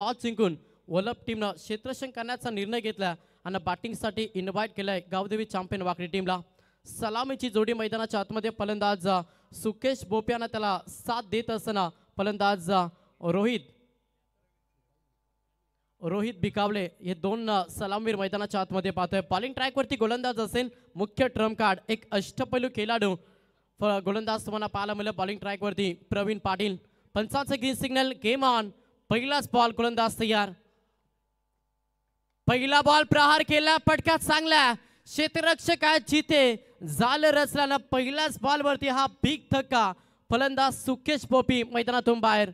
Toss जिंकून वलप टीमनं क्षेत्ररक्षण करण्याचा निर्णय घेतला आणि बॅटिंगसाठी इन्व्हाइट केलाय गावदेवी चॅम्पियन वाकडी टीमला. सलामीची जोडी मैदानाच्या आतमध्ये फलंदाज सुकेश बोपियानं त्याला साथ देत असताना फलंदाज रोहित रोहित बिकावले हे दोन सलामवीर मैदानाच्या आतमध्ये पाहतोय. बॉलिंग ट्रॅकवरती गोलंदाज असेल मुख्य ट्रम्प कार्ड एक अष्टपैलू खेळाडू गोलंदाज तुम्हाला पाहायला मिळेल बॉलिंग ट्रॅकवरती प्रवीण पाटील. पंचांचं ग्रीन सिग्नल गेम ऑन. पहिलाच बॉल गोलंदाज तयार. पहिला बॉल प्रहार केला पटका चांगला क्षेत्ररक्षक आहे जिथे झालं रचल्यानं पहिल्याच बॉलवरती हा बिग धक्का फलंदाज सुकेश बोपी मैदानातून बाहेर.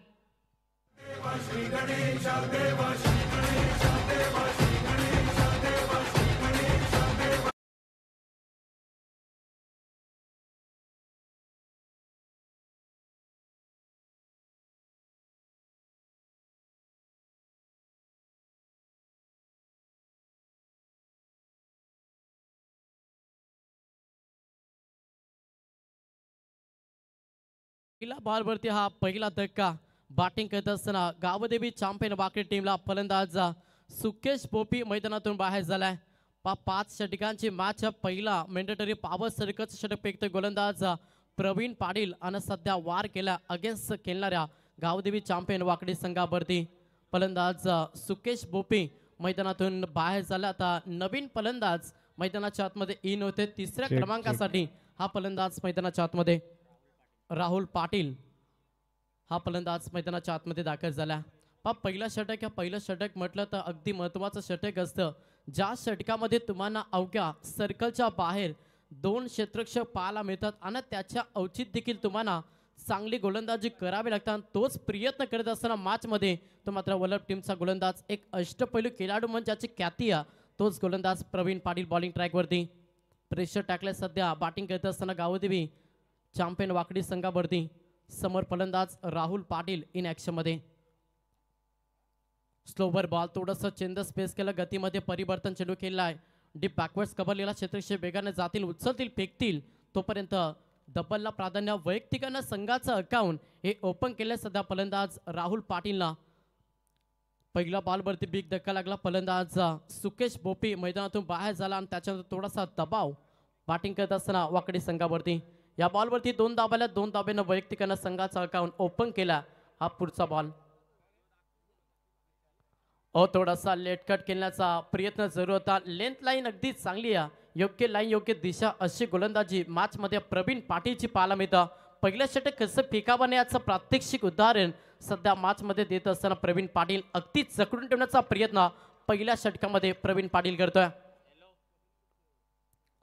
पहिला बॉलवरती हा पहिला धक्का बॅटिंग करत असताना गावदेवी चॅम्पियन वाकडी टीमला फलंदाज सुकेश बोपी मैदानातून बाहेर झालाय. 5 षटकांची मॅच पहिला मेंडेटरी पॉवर सर्कलचं षटक फेकतोय गोलंदाज प्रवीण पाटील आणि सध्या वार केला अगेन्स्ट खेळणाऱ्या गावदेवी चॅम्पियन वाकडी संघावरती फलंदाज सुकेश बोपी मैदानातून बाहेर झाला. आता नवीन फलंदाज मैदानाच्या आतमध्ये इन होते. तिसऱ्या क्रमांकासाठी हा फलंदाज मैदानाच्या आतमध्ये राहुल पाटील हा फलंदाज मैदानाच्या आतमध्ये दाखल झाला. पहिला षटक या पहिलं षटक म्हटलं तर अगदी महत्त्वाचं षटक असतं. ज्या षटकामध्ये तुम्हाला अवघ्या सर्कलच्या बाहेर 2 क्षेत्ररक्षक पाहायला मिळतात आणि त्याच्या औचित्य देखील तुम्हाला चांगली गोलंदाजी करावी लागतात. तोच प्रयत्न करत असताना मॅचमध्ये तो मात्र वलप टीमचा गोलंदाज एक अष्टपैलू खेळाडू म्हणजे ज्याची ख्याती आहे तोच गोलंदाज प्रवीण पाटील बॉलिंग ट्रॅकवरती प्रेशर टाकले. सध्या बॅटिंग करत असताना गावदेवी चॅम्पियन वाकडी संघावरती समोर फलंदाज राहुल पाटील इन ऍक्शन मध्ये. स्लोवर बॉल थोडंसं चेंज स्पेस केलं गतीमध्ये परिवर्तन चेंडू खेळलाय. डीप बॅकवर्ड्स कव्हरलेला क्षेत्रक्षक वेगाने जातील उचलतील फेकतील तोपर्यंत डबलला प्राधान्य वैयक्तिकानं संघाचं अकाउंट हे ओपन केले. सध्या फलंदाज राहुल पाटीलला पहिल्या बॉलवरती बिग धक्का लागला. फलंदाज सुकेश बोपी मैदानातून बाहेर झाला आणि त्याच्यानंतर थोडासा दबाव बॅटिंग करत असताना वाकडी संघावरती. या बॉलवरती 2 धाब्याला 2 धाब्यानं वैयक्तिकानं संघाचा अकाउंट ओपन केला. हा पुढचा बॉल थोडासा लेट कट खेळण्याचा प्रयत्न जरूर होता. लेंथ लाईन अगदी चांगली आहे. योग्य लाईन योग्य दिशा अशी गोलंदाजी मॅच मध्ये प्रवीण पाटीलची पाहायला मिळतं. पहिलं षटक कसं फेकावं याचं प्रात्यक्षिक उदाहरण सध्या मॅच मध्ये देत असताना प्रवीण पाटील अगदी जखडून ठेवण्याचा प्रयत्न पहिल्या षटकामध्ये प्रवीण पाटील करतोय.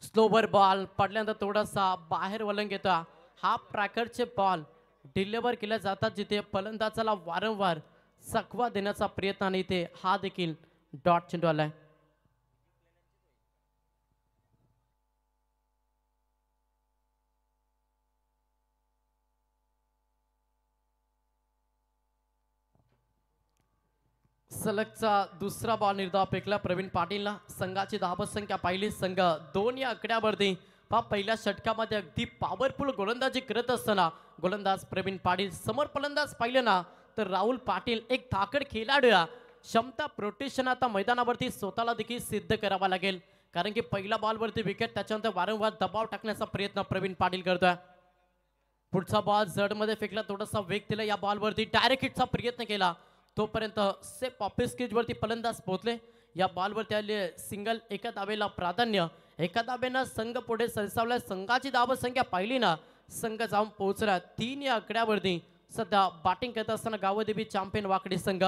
स्लोवर बॉल पडल्यानंतर थोडासा बाहेर वळण घेतो. हाफ ट्रॅकरचे बॉल डिलिव्हर केले जातात जिथे फलंदाजाला वारंवार चकवा देण्याचा प्रयत्न आणि इथे हा देखील डॉट चेंडू आलाय. सलगचा दुसरा बॉल निर्धाव फेकला प्रवीण पाटीलला. संघाची धावत संख्या पाहिली संघ 2 या आकड्यावरती. पहिल्या षटकामध्ये अगदी पॉवरफुल गोलंदाजी करत असताना गोलंदाज प्रवीण पाटील समोर फलंदाज पाहिलं ना तर राहुल पाटील एक धाकड खेळाडू क्षमता प्रोटेक्शन आता मैदानावरती स्वतःला देखील सिद्ध करावा लागेल कारण की पहिल्या बॉलवरती विकेट त्याच्यानंतर वारंवार दबाव टाकण्याचा प्रयत्न प्रवीण पाटील करतोय. पुढचा बॉल जड मध्ये फेकला थोडासा वेग दिला. या बॉलवरती डायरेक्ट हिटचा प्रयत्न केला तोपर्यंत सेफ ऑफिस केज वरती फलंदाज पोहोचले. या बॉलवरती आले सिंगल एका धावेला प्राधान्य. एका धावेनं संघ पुढे सरसावला. संघाची धाव संख्या पाहिली ना संघ जाऊन पोहोचला 3 या आकड्यावरती. सध्या बॅटिंग करत असताना गावदेवी चॅम्पियन वाकडी संघ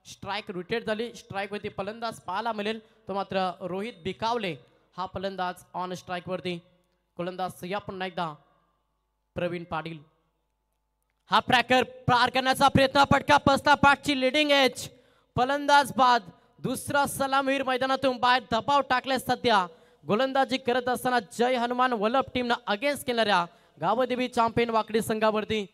स्ट्राईक रोटेट झाली. स्ट्राईक वरती फलंदाज पाहायला मिळेल तो मात्र रोहित बिकावले हा फलंदाज ऑन स्ट्राईक वरती. गोलंदाज या पुन्हा एकदा प्रवीण पाटील. हा ट्रॅकर पार करण्याचा प्रयत्न पटका पसता पाठची लिडिंग एज फलंदाज बाद. दुसरा सलामीर मैदानातून बाहेर दबाव टाकले. सध्या गोलंदाजी करत असताना जय हनुमान वलप टीमनं अगेन्स्ट केणाऱ्या गावदेवी चॅम्पियन वाकडी संघावरती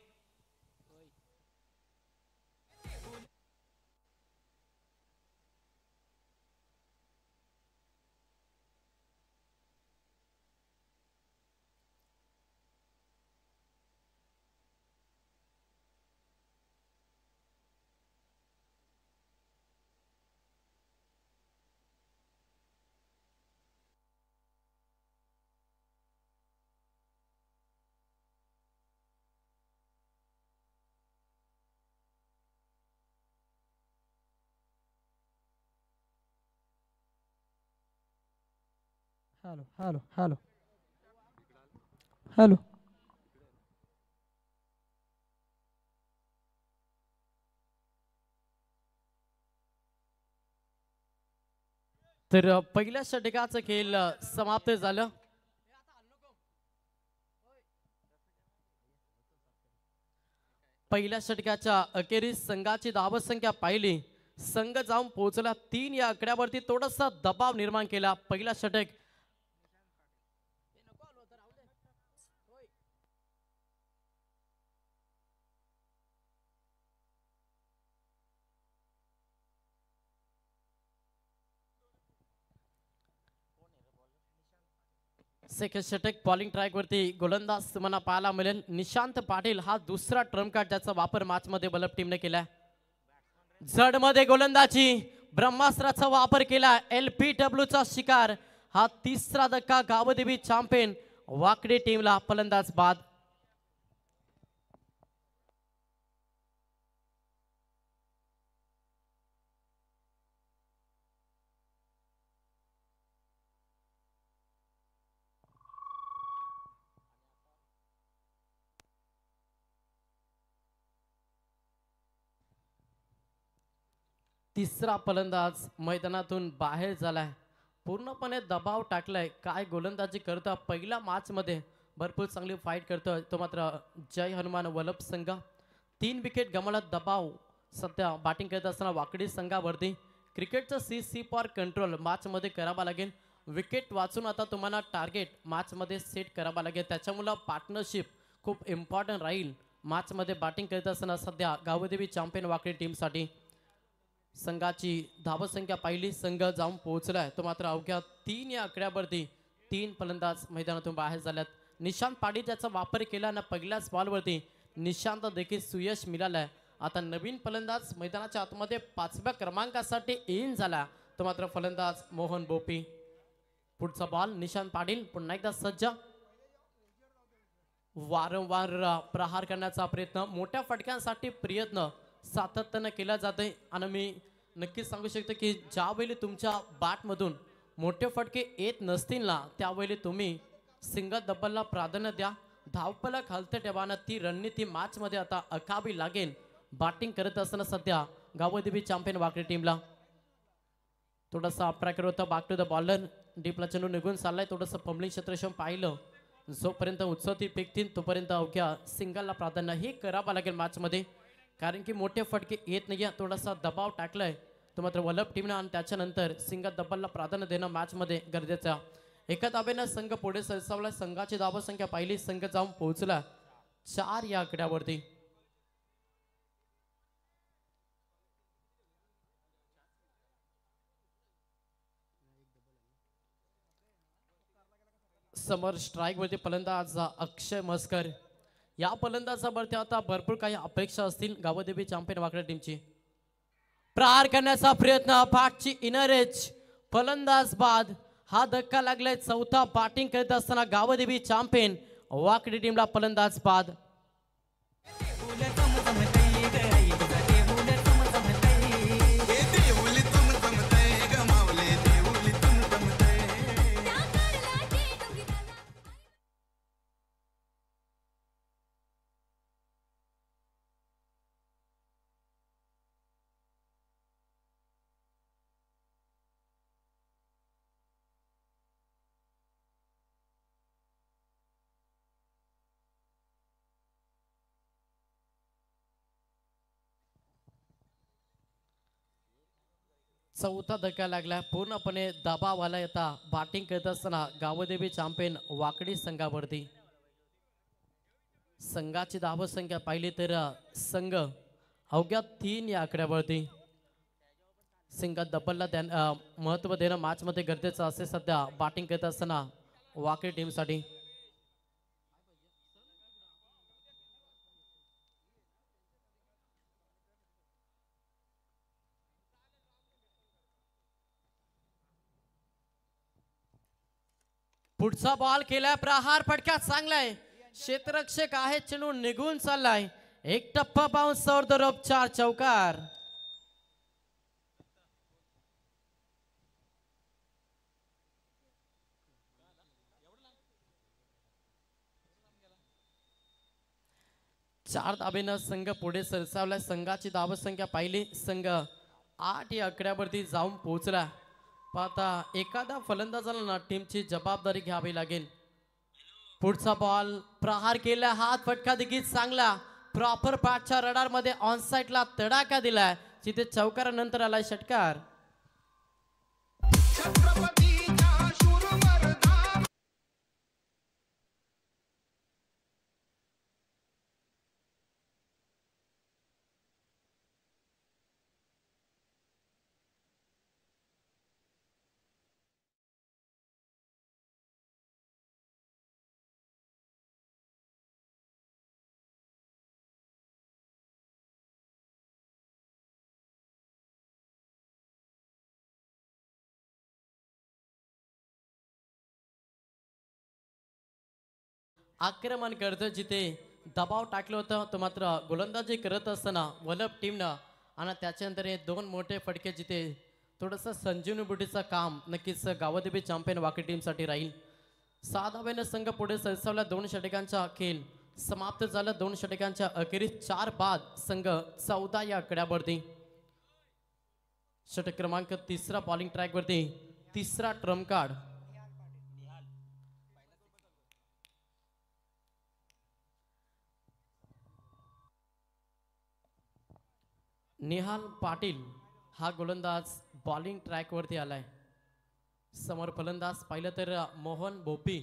हॅलो हॅलो हॅलो हॅलो. तर पहिल्या षटकाचं खेळ समाप्त झालं. पहिल्या षटकाच्या अखेरीस संघाची धावसंख्या पाहिली. संघ जाऊन पोहोचला 3 या आकड्यावरती थोडासा दबाव निर्माण केला. पहिला षटक सेकंड षटक बॉलिंग ट्रॅक वरती गोलंदाज तुम्हाला पाहायला मिळेल निशांत पाटील. हा दुसरा ट्रम्प कार्ड ज्याचा वापर मॅच मध्ये बलप टीमने केलाय. जड मध्ये गोलंदाजी ब्रह्मास्त्राचा वापर केला. LPW चा शिकार. हा तिसरा धक्का गावदेवी चॅम्पियन वाकडी टीमला फलंदाज बाद. तिसरा फलंदाज मैदानातून बाहेर झालाय. पूर्णपणे दबाव टाकलाय. काय गोलंदाजी करतो पहिल्या मॅच मध्ये भरपूर चांगली फाईट करतोय तो मात्र जय हनुमान वलप संघ. 3 विकेट गमावला. दबाव सध्या बॅटिंग करत असताना वाकडी संघावरती. क्रिकेटचं CC फॉर कंट्रोल मॅच मध्ये करावा लागेल. विकेट वाचून आता तुम्हाला टार्गेट मॅच मध्ये सेट करावा लागेल. त्याच्यामुळे पार्टनरशिप खूप इम्पॉर्टंट राहील मॅच मध्ये बॅटिंग करत असताना सध्या गावदेवी चॅम्पियन वाकडी टीमसाठी. संघाची धावसंख्या पाहिली. संघ जाऊन पोहोचलाय तो मात्र अवघ्या 3 या आकड्यावरती 3 फलंदाज मैदानातून बाहेर झाल्यात. निशांत पाटील ज्याचा वापर केला ना पहिल्याच बॉलवरती निशांत देखील सुयश मिळालाय. आता नवीन फलंदाज मैदानाच्या आतमध्ये 5व्या क्रमांकासाठी इन झाला तो मात्र फलंदाज मोहन बोपी. पुढचा बॉल निशांत पाटील पुन्हा एकदा सज्ज. वारंवार प्रहार करण्याचा प्रयत्न मोठ्या फटक्यांसाठी प्रयत्न सातत्यानं केला जाते. आणि मी नक्कीच सांगू शकतो की ज्यावेळी तुमच्या बॅटमधून मोठे फटके येत नसतील ना त्यावेळी तुम्ही सिंगल डबलला प्राधान्य द्या. धावपलक हलते ठेवाना ती रणनीती मॅच मध्ये आता अखावी लागेल. बॅटिंग करत असताना सध्या गावदेवी चॅम्पियन वाकडी टीमला थोडासा अप्राकर होता. Back to the bowler. डीपला चेंडू निघून चाललाय. थोडंसं फंबलिंग क्षेत्रक्षम पाहिलं. जोपर्यंत उत्सवती पेकतील तोपर्यंत अवघ्या सिंगलला प्राधान्य हे करावं लागेल मॅच मध्ये. कारण की मोठे फटके येत नाही. थोडासा दबाव टाकलाय तो मात्र वलप टीमनं आणि त्याच्यानंतर सिंगल डबलला प्राधान्य देणं मॅच मध्ये गरजेचं. एका धाब्यानं संघ पुढे सरसावला. संघाची धावसंख्या पाहिली. संघ जाऊन पोहोचला 4 या आकड्यावरती. समोर स्ट्राईक वरती फलंदाज अक्षय मस्कर. या फलंदाजावरती आता भरपूर काही अपेक्षा असतील गावदेवी चॅम्पियन वाकडी टीमची. प्रहार करण्याचा प्रयत्न पाठची इनर एज फलंदाज बाद. हा धक्का लागलाय. चौथा बॅटिंग करत असताना गावदेवी चॅम्पियन वाकडी टीमला फलंदाज बाद. चौथा धक्का लागला. पूर्णपणे दबाव आला. येता बॅटिंग करत असताना गावदेवी चॅम्पियन वाकडी संघावरती. संघाची धावसंख्या पाहिली तर संघ अवघ्या 3 या आकड्यावरती. सिंगल डबलला महत्व देणं मॅच मध्ये गरजेचं असे सध्या बॅटिंग करत असताना वाकडी टीमसाठी. पुढचा बॉल केलाय. प्रहार फटका चांगलाय. क्षेत्ररक्षक आहे. चेंडू निघून चाललाय. एक टप्पा बाउन्स और दरोप 4 चौकार. 4 धाबेनं संघ पुढे सरसावला. संघाची धावसंख्या पाहिली, संघ 8 या आकड्यावरती जाऊन पोहोचला. आता एखादा फलंदाजाला ना टीमची जबाबदारी घ्यावी लागेल. पुढचा बॉल प्रहार केला, हात फटका देखील चांगला. प्रॉपर पाठच्या रडार मध्ये ऑन साइडला तडाखा दिलाय, जिथे चौकारानंतर आलाय षटकार. आक्रमण करतं, जिथे दबाव टाकलं होतं तो मात्र गोलंदाजी करत असताना वलभ टीमनं, आणि त्याच्यानंतर हे 2 मोठे फटके, जिथे थोडंसं संजीवनी बुटीचं काम नक्कीच गावदेवी चॅम्पियन वाकी टीमसाठी राहील. 6 धाब्यानं संघ पुढे सरसावला. 2 षटकांचा खेळ समाप्त झाला. 2 षटकांच्या अखेरीस 4 बाद संघ 14 या आकड्यावरती. षटक क्रमांक 3 बॉलिंग ट्रॅक वरती 3 ट्रम्प कार्ड. निहाल पाटील हा गोलंदाज बॉलिंग ट्रॅक वरती आलाय. समोर फलंदाज पाहिलं तर मोहन बोपी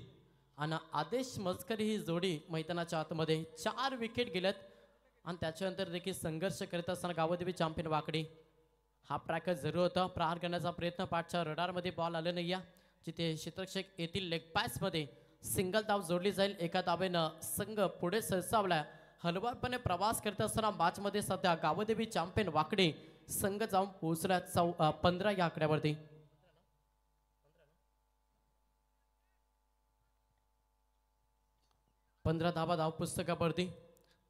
आणि आदेश मस्करी ही जोडी मैदानाच्या आतमध्ये 4 विकेट गेल्यात. आणि त्याच्यानंतर देखील संघर्ष करत असताना गावदेवी चॅम्पियन वाकडी हा ट्रॅक जरूर होता. प्रहार करण्याचा प्रयत्न, पाठच्या रडारमध्ये बॉल आलं नाही या, जिथे क्षेत्ररक्षक येथील लेग पॅच मध्ये सिंगल धाव जोडली जाईल. एका धावेनं संघ पुढे सरसावला. हलवारपणे प्रवास करत असताना मॅच मध्ये सध्या गावदेवी चॅम्पियन वाकडी संघ जाऊन पोहोचला 15 या आकड्यावरती. पंधरा धावा धाव पुस्तकावरती.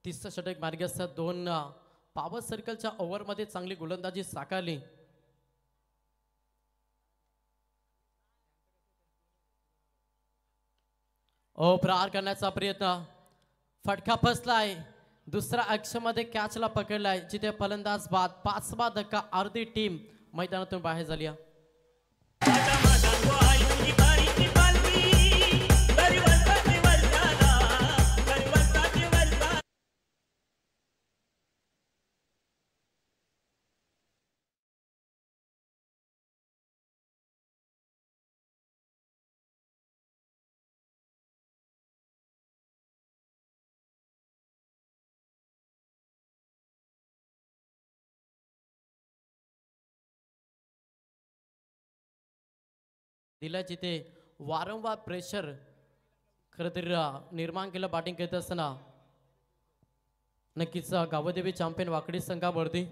30 षटक मार्गस्थ. 2 पॉवर सर्कलच्या ओव्हर मध्ये चांगली गोलंदाजी साकारली. प्रहार करण्याचा प्रयत्न, फटका फसलाय. दुसरा अक्षमध्ये कॅचला पकडलाय, जिथे फलंदाज बाद. 5वा धक्का, अर्धी टीम मैदानातून बाहेर झाली. दिला, जिथे वारंवार प्रेशर खरं तर निर्माण केलं बॅटिंग करत असताना. नक्कीच गावदेवी चॅम्पियन वाकडी संघावरती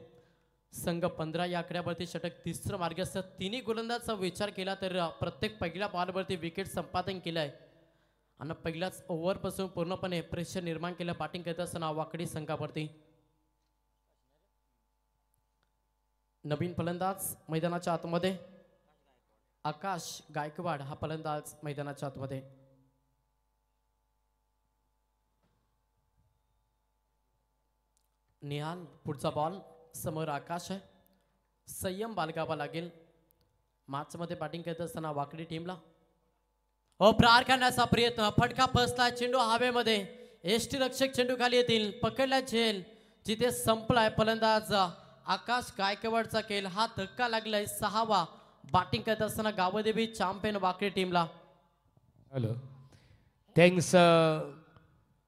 संघ 15 या आकड्यावरती षटक 30 मार्गस्थ. 3 गोलंदाजाचा विचार केला तर प्रत्येक पहिल्या बॉलवरती विकेट संपादन केलंय आणि पहिल्याच ओव्हरपासून पूर्णपणे प्रेशर निर्माण केलं बॅटिंग करत असताना वाकडी संघावरती. नवीन फलंदाज मैदानाच्या आतमध्ये आकाश गायकवाड हा फलंदाज मैदानाच्या आतमध्ये. निहाल पुढचा बॉल, समोर आकाश आहे. संयम बाळगावा लागेल मॅच मध्ये बॅटिंग करत असताना वाकडी टीमला. प्रहार करण्याचा प्रयत्न, फटका फसला. चेंडू हवेमध्ये, एष्टी रक्षक चेंडू खाली येतील, पकडला झेल, जिथे संपलाय. फलंदाज आकाश गायकवाडचा खेळ. हा धक्का लागलाय 6वा बॅटिंग करत असताना गावदेवी चॅम्पियन वाकडी टीमला. Hello, thanks.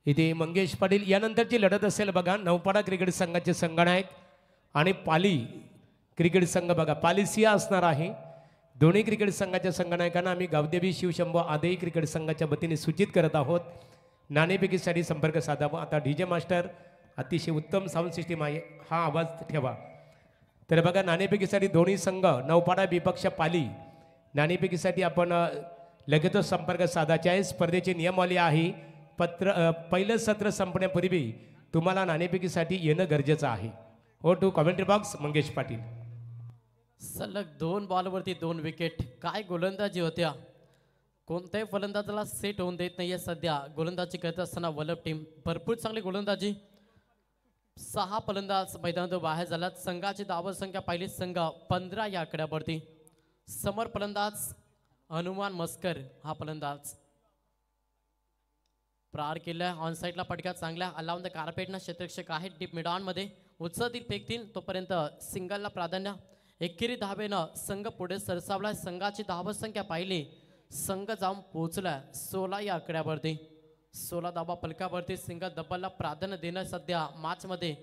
इथे मंगेश पाटील. यानंतरची लढत असेल बघा, नौपाडा क्रिकेट संघाचे संघनायक आणि पाली क्रिकेट संघ बघा, पालिसिया असणार आहे. दोन्ही क्रिकेट संघाच्या संघनायकांना आम्ही गावदेवी शिवशंभो आदेही क्रिकेट संघाच्या वतीने सूचित करत आहोत. नाणेफेकीसाठी संपर्क साधावा. आता डीजे मास्टर, अतिशय उत्तम साऊंड सिस्टीम आहे, हा आवाज ठेवा. तर बघा, नाणेफेकीसाठी दोन्ही संघ नौपाडा विपक्ष पाली, नाणेफेकीसाठी आपण लगेचच संपर्क साधायचे आहे. स्पर्धेचे नियमावली आहे. पहिलं सत्र संपण्यापूर्वी तुम्हाला नाणेफेकीसाठी येणं गरजेचं आहे. हो to commentary box Mangesh Patil. सलग 2 बॉलवरती 2 विकेट. काय गोलंदाजी होत्या, कोणत्याही फलंदाजाला सेट होऊन देत नाहीये सध्या गोलंदाजी करत असताना वलभ टीम. भरपूर चांगली गोलंदाजी 6 फलंदाज मैदानातून बाहेर झाल्यात. संघाची धाव संख्या पाहिली संघ 15 या आकड्यावरती. समोर फलंदाज हनुमान मस्कर हा फलंदाज प्रहार केला. ऑन साईडला पटका चांगला अलाउन द कार्पेटना क्षेत्ररक्षक आहेत डीप मिड ऑन मध्ये उचलतील फेकतील तोपर्यंत सिंगलला प्राधान्य. एकेरी धावेनं संघ पुढे सरसावला. संघाची धाव संख्या पाहिली संघ जाऊन पोहोचला 16 या आकड्यावरती. 16 धावा फलकावरती. सिंगल डबलला प्राधान्य देणं सध्या मॅच मध्ये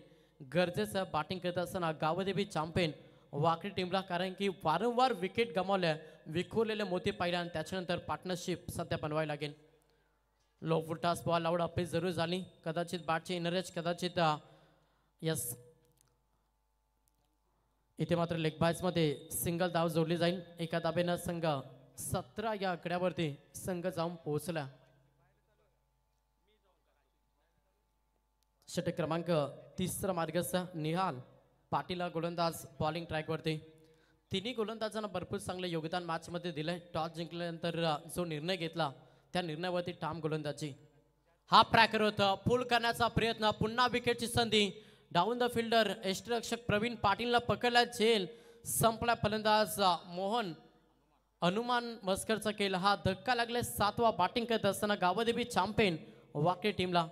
गरजेचं. बॅटिंग करत असताना गावदेवी चॅम्पियन वाकडी टीमला कारण की वारंवार विकेट गमावल्या विखुरलेले मोती पाहिल्या आणि त्याच्यानंतर पार्टनरशिप सध्या बनवायला लागेल. लो फुटास बॉल आउट अपील जरूर झाली. कदाचित बॅटची इनरेज कदाचित यस इथे मात्र लेग बायस मध्ये सिंगल धाव जोडली जाईल. एका धावेनं संघ 17 या आकड्यावरती संघ जाऊन पोहोचला. षटक क्रमांक 30 मार्गस्थ निहाल पाटील गोलंदाज बॉलिंग ट्रॅकवरती. तिन्ही गोलंदाजांना भरपूर चांगले योगदान मॅच मध्ये दिलंय. टॉस जिंकल्यानंतर जो निर्णय घेतला त्या निर्णयावरती ठाम गोलंदाजी. हा ट्रॅकर होता फुल करण्याचा प्रयत्न. पुन्हा विकेटची संधी. डाऊन द फिल्डर यष्टीरक्षक प्रवीण पाटीलला पकडला झेल. संपला फलंदाज मोहन हनुमान मस्करचा केला. हा धक्का लागले 7वा बॅटिंग करत असताना गावदेवी चॅम्पियन वाकडी टीमला.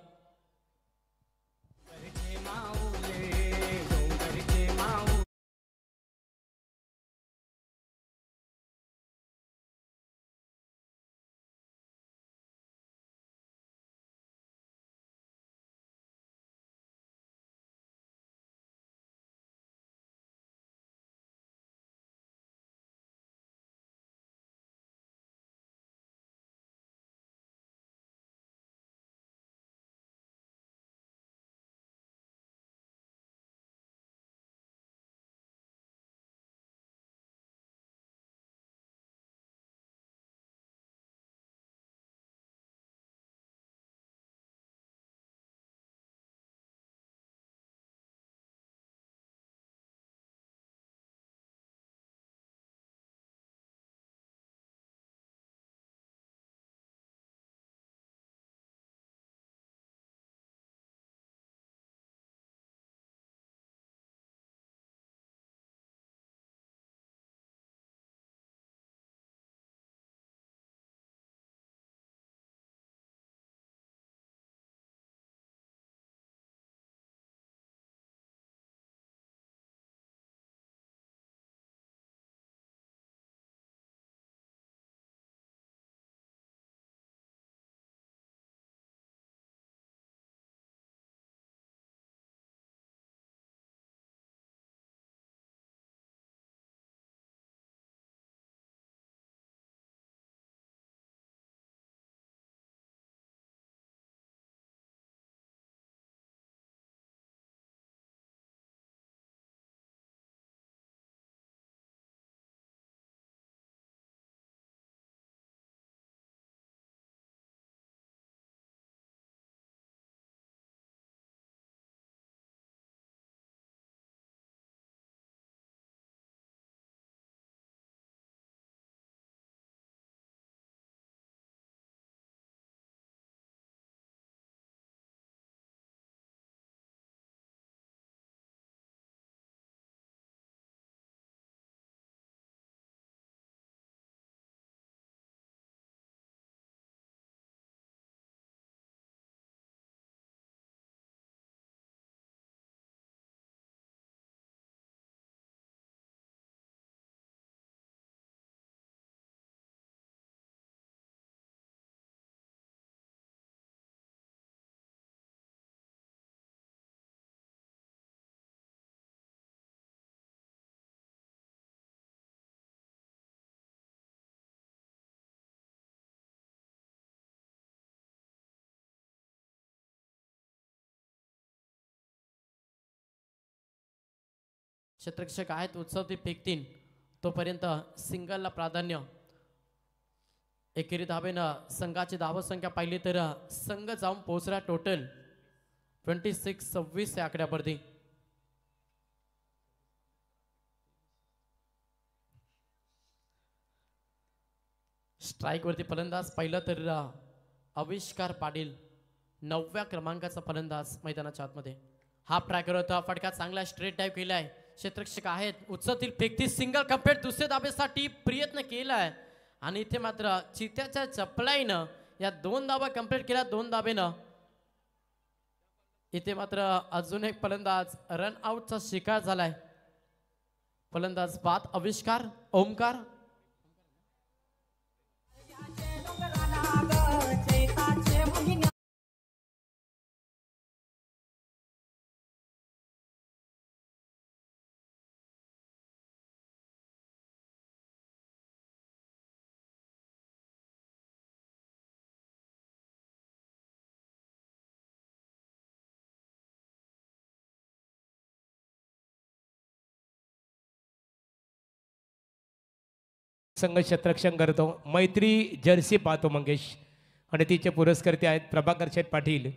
क्षेत्ररक्षक आहेत उत्सव फेकतील तोपर्यंत सिंगलला प्राधान्य. एकेरी धावेनं संघाची धाव संख्या पाहिली तर संघ जाऊन पोहोचला टोटल 26 या आकड्यावरती. स्ट्राइक वरती फलंदाज पाहिलं तर आविष्कार पाटील 9व्या क्रमांकाचा फलंदाज मैदानाच्या आतमध्ये. हाफ ट्रॅकर होता फटका चांगला स्ट्रेट डाईव्ह केलाय क्षेत्ररक्षक आहेत उचलतील फेकती सिंगल कम्प्लीट दुसऱ्या धाबेसाठी प्रयत्न केलाय आणि इथे मात्र चित्याच्या चपलाईनं या 2 धाबा कंप्लीट केल्या 2 धाबेनं इथे मात्र अजून एक फलंदाज रन आउटचा शिकार झालाय फलंदाज बाद आविष्कार ओमकार संघ क्षेत्ररक्षण करतो मैत्री जर्सी पाहतो मंगेश आणि तिचे पुरस्कर्ते आहेत प्रभाकर शेठ पाटील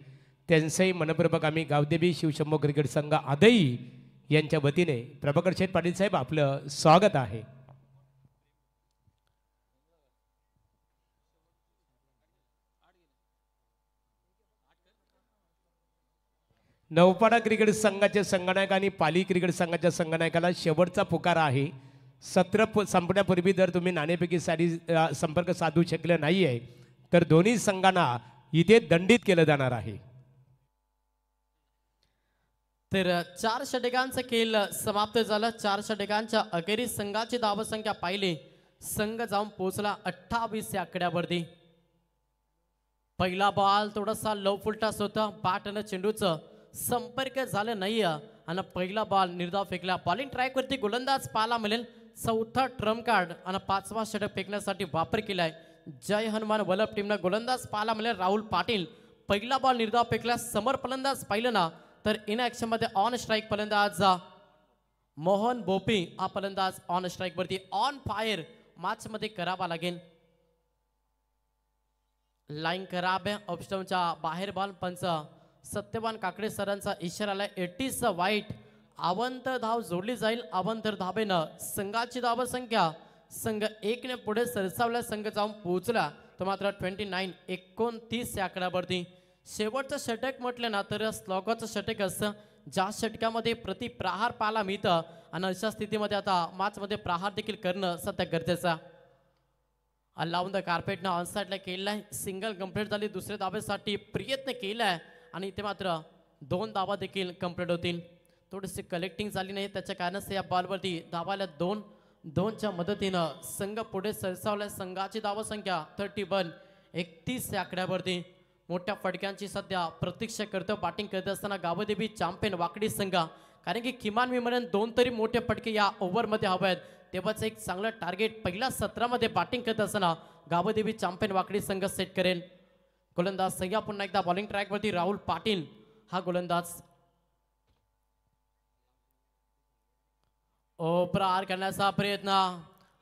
त्यांचंही मनपूर्वक आम्ही गावदेवी शिवशंभो क्रिकेट संघ आदई यांच्या वतीने प्रभाकर शेठ पाटील साहेब आपलं स्वागत आहे नवपाडा क्रिकेट संघाचे संगणक आणि पाली क्रिकेट संघाच्या संगणकाला शेवटचा पुकार आहे सत्र संपण्यापूर्वी जर तुम्ही नाणेपैकी संपर्क साधू शकले नाही आहे तर दोन्ही संघांना इथे दंडित केलं जाणार आहे तर 4 षटकांचा खेळ समाप्त झाला 4 षटकांच्या अखेरीस संघाची धावसंख्या पाहिली संघ जाऊन पोहोचला 28 या आकड्यावरती पहिला बॉल थोडासा लो फुलटास होता बॅट आणि चेंडूचं संपर्क झालं नाही आणि पहिला बॉल निर्धाव फेकला बॉलिंग ट्रॅक वरती गोलंदाज पाहायला मिळेल चौथा ट्रम्प कार्ड आणि 5वा षटक फेकण्यासाठी वापर केलाय जय हनुमान वल्लभ टीमनं गोलंदाज पाहायला मिळेल राहुल पाटील पहिला बॉल निर्धाव फेकला समोर फलंदाज पाहिलं ना तर इन ऍक्शन मध्ये ऑन स्ट्राईक फलंदाज मोहन बोपी हा फलंदाज ऑन स्ट्राईक वरती ऑन फायर मॅच मध्ये करावा लागेल लाईन खराब आहे ऑप्शनच्या बाहेर बॉल पंच सत्यवान काकडे सरांचा इशारा आलाय 80 वाईट अवंत धाव जोडली जाईल अवंतर धाबेनं संघाची धाव संख्या संघ 1 ने पुढे सरसावला संघ जाऊन पोहोचला तो मात्र 29 या आकड्यावरती शेवटचं षटक म्हटलं ना तर स्लॉगाचं षटक असतं ज्या षटकामध्ये प्रति प्रहार पाहायला मिळतं आणि अशा स्थितीमध्ये आता मॅच मध्ये प्रहार देखील करणं सध्या गरजेचं लावून द कार्पेटनं ऑनसाईडला केलाय सिंगल कंप्लीट झाली दुसऱ्या धाबेसाठी प्रयत्न केलाय आणि इथे मात्र 2 धावा देखील कंप्लीट होतील थोडीशी कलेक्टिंग झाली नाही त्याच्या कारणाने या बॉलवरती धावाला 2च्या मदतीनं संघ पुढे सरसावला संघाची धाव संख्या 31 या आकड्यावरती मोठ्या फटक्यांची सध्या प्रतीक्षा करतो बॅटिंग करत असताना गावदेवी चॅम्पियन वाकडी संघ कारण की किमान विमान 2 तरी मोठे फटके या ओव्हरमध्ये हवे आहेत तेव्हाच एक चांगलं टार्गेट पहिल्या सत्रामध्ये बॅटिंग करत असताना गावदेवी चॅम्पियन वाकडी संघ सेट करेल गोलंदाज सह्या पुन्हा एकदा बॉलिंग ट्रॅकवरती राहुल पाटील हा गोलंदाज प्रहार करण्याचा प्रयत्न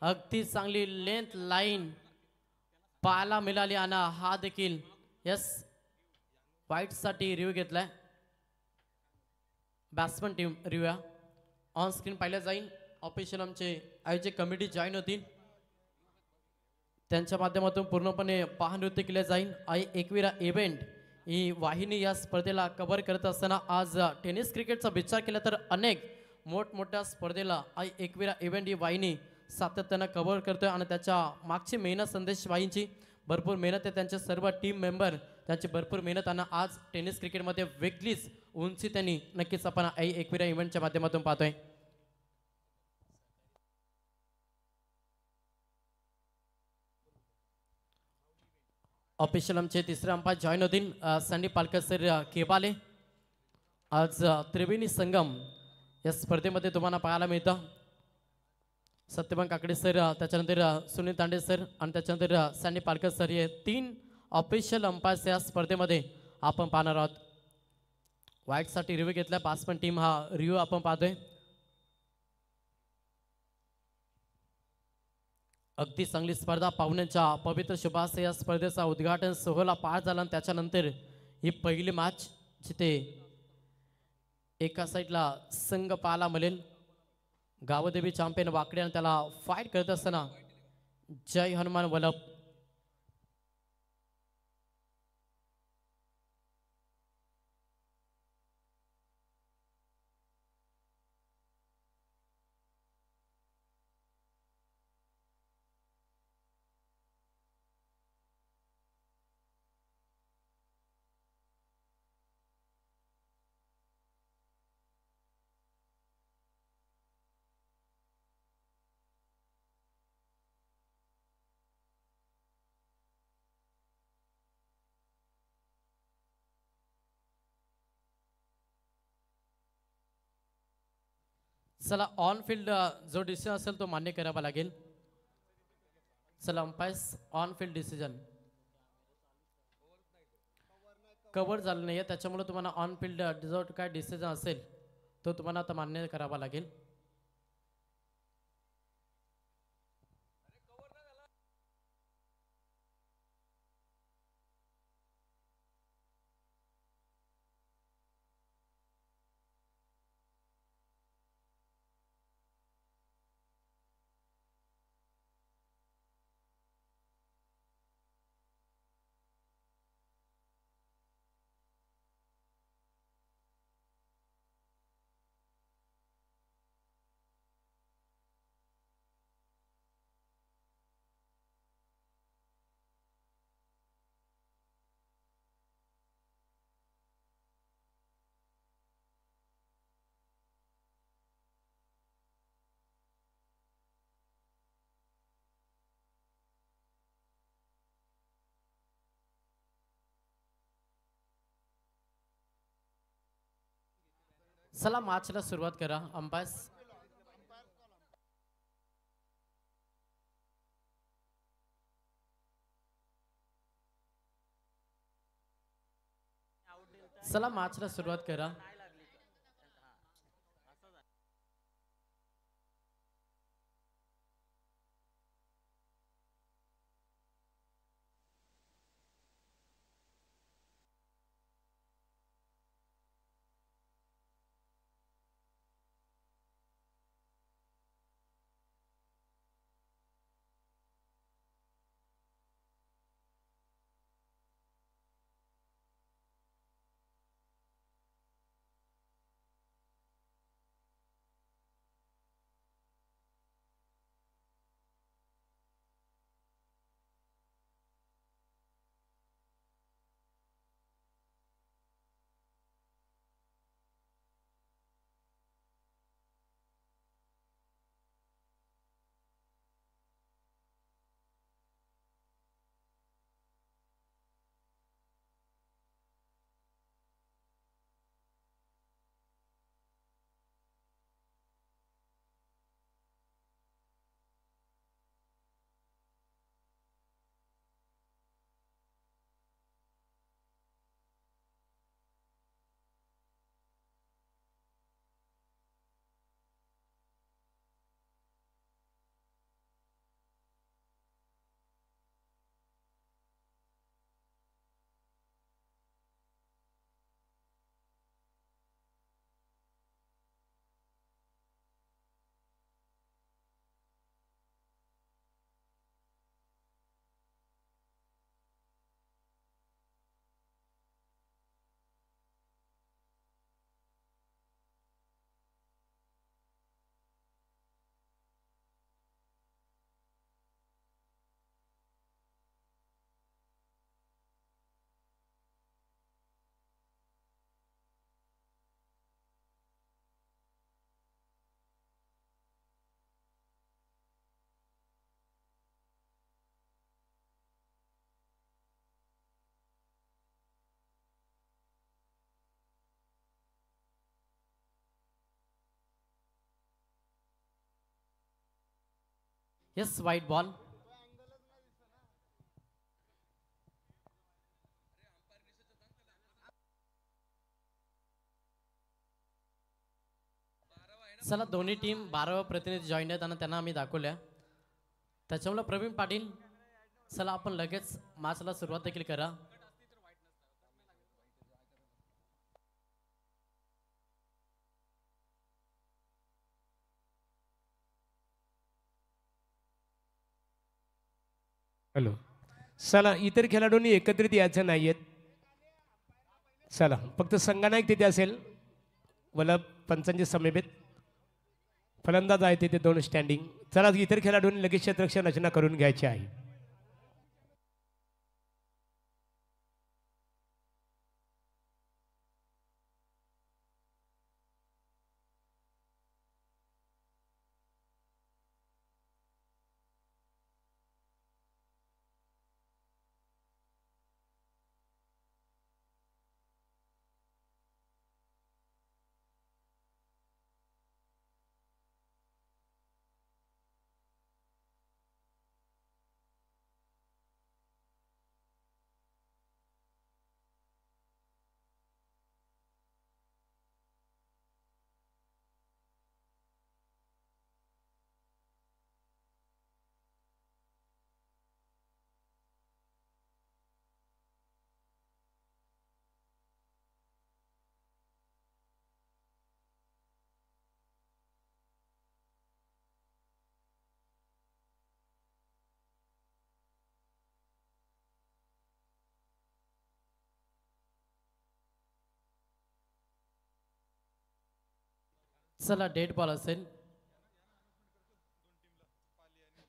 अगदी चांगली लेंथ लाईन पाहायला मिळाली आणि हा देखील यस वाईट साठी रिव्ह्यू घेतलाय batsman team review on screen पाहिलं जाईल ऑफिशियल आमचे आयोजक कमिटी जॉईन होतील त्यांच्या माध्यमातून पूर्णपणे पहानृत्य केले जाईल आई एकविरा इव्हेंट ही वाहिनी या स्पर्धेला कव्हर करत असताना आज टेनिस क्रिकेटचा विचार केला तर अनेक मोठमोठ्या स्पर्धेला आई एकविरा इव्हेंट ही वाहिनी सातत्यानं कव्हर करतोय आणि त्याच्या मागची मेहनत संदेश वाहिनीची भरपूर मेहनत आहे त्यांचे सर्व टीम मेंबर त्यांची भरपूर मेहनत आणि आज टेनिस क्रिकेटमध्ये वेगळीच उंची त्यांनी नक्कीच आपण आई एकविरा इव्हेंटच्या माध्यमातून पाहतोय ऑफिशियल आमचे तिसरे अंपायर जॉईन होतील संदीप पालकर सर केबाले आज त्रिवेणी संगम या स्पर्धेमध्ये तुम्हाला पाहायला मिळतं सत्यवान काकडे सर त्याच्यानंतर सुनील तांडे सर आणि त्याच्यानंतर संदीप पालकर सर हे 3 ऑफिशियल अंपायर्स या स्पर्धेमध्ये आपण पाहणार आहोत व्हाईटसाठी रिव्ह्यू घेतला बॅट्समन टीम हा रिव्ह्यू आपण पाहतोय अगदी चांगली स्पर्धा पाहुण्यांच्या पवित्र शुभास या स्पर्धेचा उद्घाटन सोहळा पार झाला आणि त्याच्यानंतर ही पहिली मॅच जिथे एका साईडला संघ पाहायला मिळेल गावदेवी चॅम्पियन वाकडे आणि त्याला फाईट करत असताना जय हनुमान वल्लभ चला ऑन फील्ड जो डिसिजन असेल तो मान्य करावा लागेल. चला umpires on field decision cover झालं नाहीये त्याच्यामुळे तुम्हाला ऑन फील्ड जो काय डिसिजन असेल तो तुम्हाला आता मान्य करावा लागेल. चला मॅचला सुरुवात करा अंपायर्स. चला मॅचला सुरुवात करा. येस वाईट बॉल. चला दोन्ही टीम 12 प्रतिनिधी जॉईन आहेत आणि त्यांना आम्ही दाखवल्या त्याच्यामुळे प्रवीण पाटील चला आपण लगेच मॅचला सुरुवात देखील करा. हॅलो. चला इतर खेळाडूंनी एकत्रित यायचं नाहीयेत. चला फक्त संघनायक तिथे असेल वल्लभ पंचांचे समेत फलंदाज आहे तिथे 2 स्टँडिंग. चला इतर खेळाडूंनी लगेच क्षेत्ररक्षण रचना करून घ्यायची आहे. चला डेड बॉल असेल.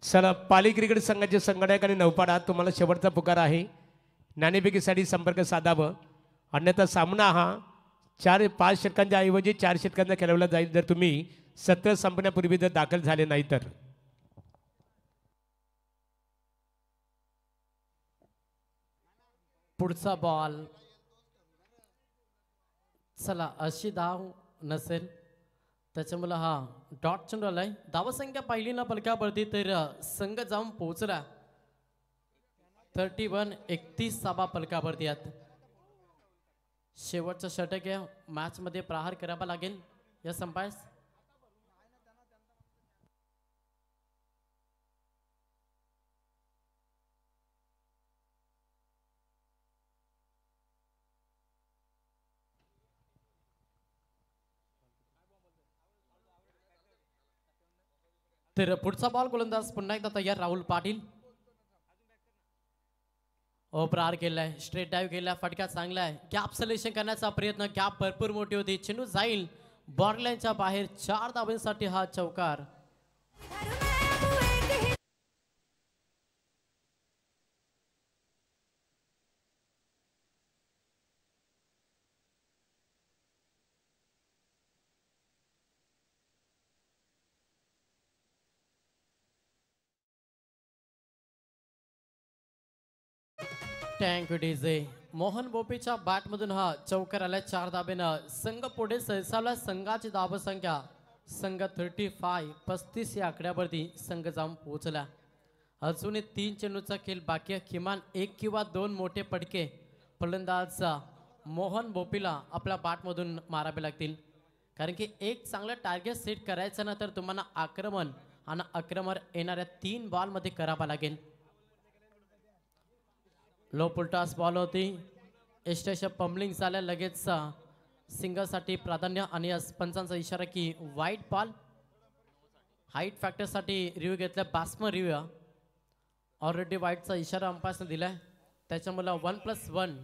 चला पाली क्रिकेट संघाचे संघटक आणि नौपाडा तुम्हाला शेवटचा पुकार आहे. नाणेफेकीसाठी संपर्क साधावं, अन्यथा सामना हा 4-5 षटकांच्या ऐवजी 4 षटकांचा खेळवला जाईल जर तुम्ही सत्र संपण्यापूर्वी जर दाखल झाले नाही तर. पुढचा बॉल. चला अशी धाव नसेल त्याच्यामुळे हा डॉट चेंडू आलाय. धावसंख्या पाहिली ना पलकावरती तर संघ जाऊन पोहोचला 31-31 पलकावरती आहेत. शेवटचं षटक या मॅच मध्ये प्रहार करावा लागेल या संपास. तर पुढचा बॉल गोलंदाज पुन्हा एकदा तयार राहुल पाटील. प्रहार केलाय, स्ट्रेट डाईव्ह केलाय, फटका चांगला आहे. गॅप सिलेक्शन करण्याचा प्रयत्न, गॅप भरपूर मोठी होती. चेंडू जाईल बॉर्डरलाईनच्या बाहेर. 4 धावांसाठी हा चौकार. टँक डीजे मोहन बोपेच्या बॅटमधून हा चौकार आला. 4 धाब्यानं संघ पुढे सरसावला. संघाची धावसंख्या संघ 35 या आकड्यावरती संघ जाऊन पोहोचला. अजूनही 3 चेंडूचा खेळ बाकी आहे. किमान 1 किंवा 2 मोठे पडके फलंदाज मोहन बोपेला आपल्या बॅटमधून मारावे लागतील. कारण की एक चांगलं टार्गेट सेट करायचं ना तर तुम्हाला आक्रमण आणि आक्रमण येणाऱ्या 3 बॉलमध्ये करावा लागेल. लो पुलटास बॉल होती. एस्टेशन पंबलिंग झाल्या लगेच सिंगलसाठी प्राधान्य आणि पंचांचा इशारा की वाईट बॉल. हाईट फॅक्टरसाठी रिव्ह्यू घेतला. बॅट्समन रिव्ह्यू ऑलरेडी वाईटचा इशारा अंपायरने दिलाय. त्याच्यामुळे 1+1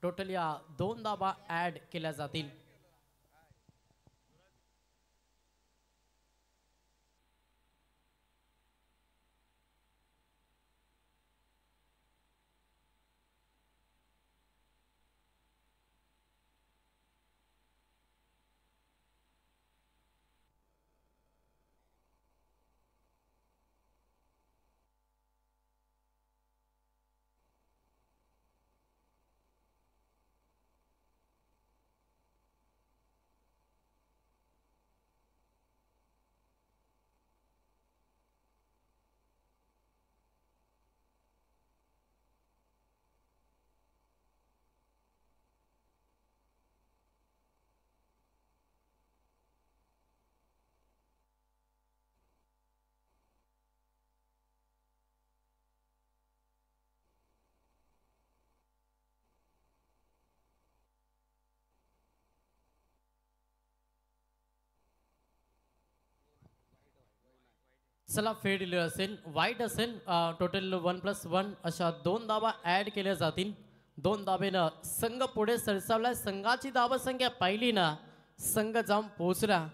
टोटल या 2 धावा ऍड केल्या जातील. चला फेड दिले असेल, वाईट असेल. टोटल 1+1 अशा 2 धावा ऍड केल्या जातील. 2 धावेनं संघ पुढे सरसावला. संघाची धावसंख्या पाहिली ना संघ जाऊन पोहोचला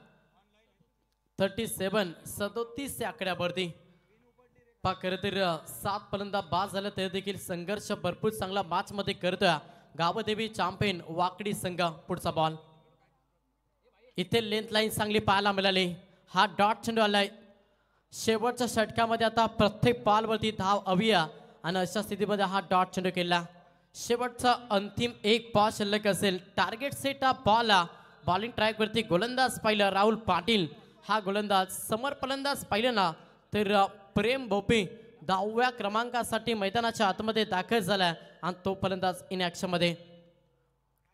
37 या आकड्यावरती. खरं तर 7 फलंदाज बाद झाला तरी देखील संघर्ष भरपूर चांगला मॅच मध्ये करतोय गावदेवी चॅम्पियन वाकडी संघ. पुढचा बॉल इथे लेंथ लाईन चांगली पाहायला मिळाली. हा डॉट चेंडू आलाय. शेवटच्या षटकामध्ये आता प्रत्येक बॉलवरती धाव हवी आणि अशा स्थितीमध्ये हा डॉट चेंडू केला. शेवटचा अंतिम 1 बॉल शिल्लक असेल. टार्गेट सेट हा बॉल. बॉलिंग ट्रॅक वरती गोलंदाज पाहिलं राहुल पाटील. हा गोलंदाज समोर फलंदाज पाहिलं ना तर प्रेम बोपे 10व्या क्रमांकासाठी मैदानाच्या आतमध्ये दाखल झाला आणि तो फलंदाज इन ऍक्शन मध्ये.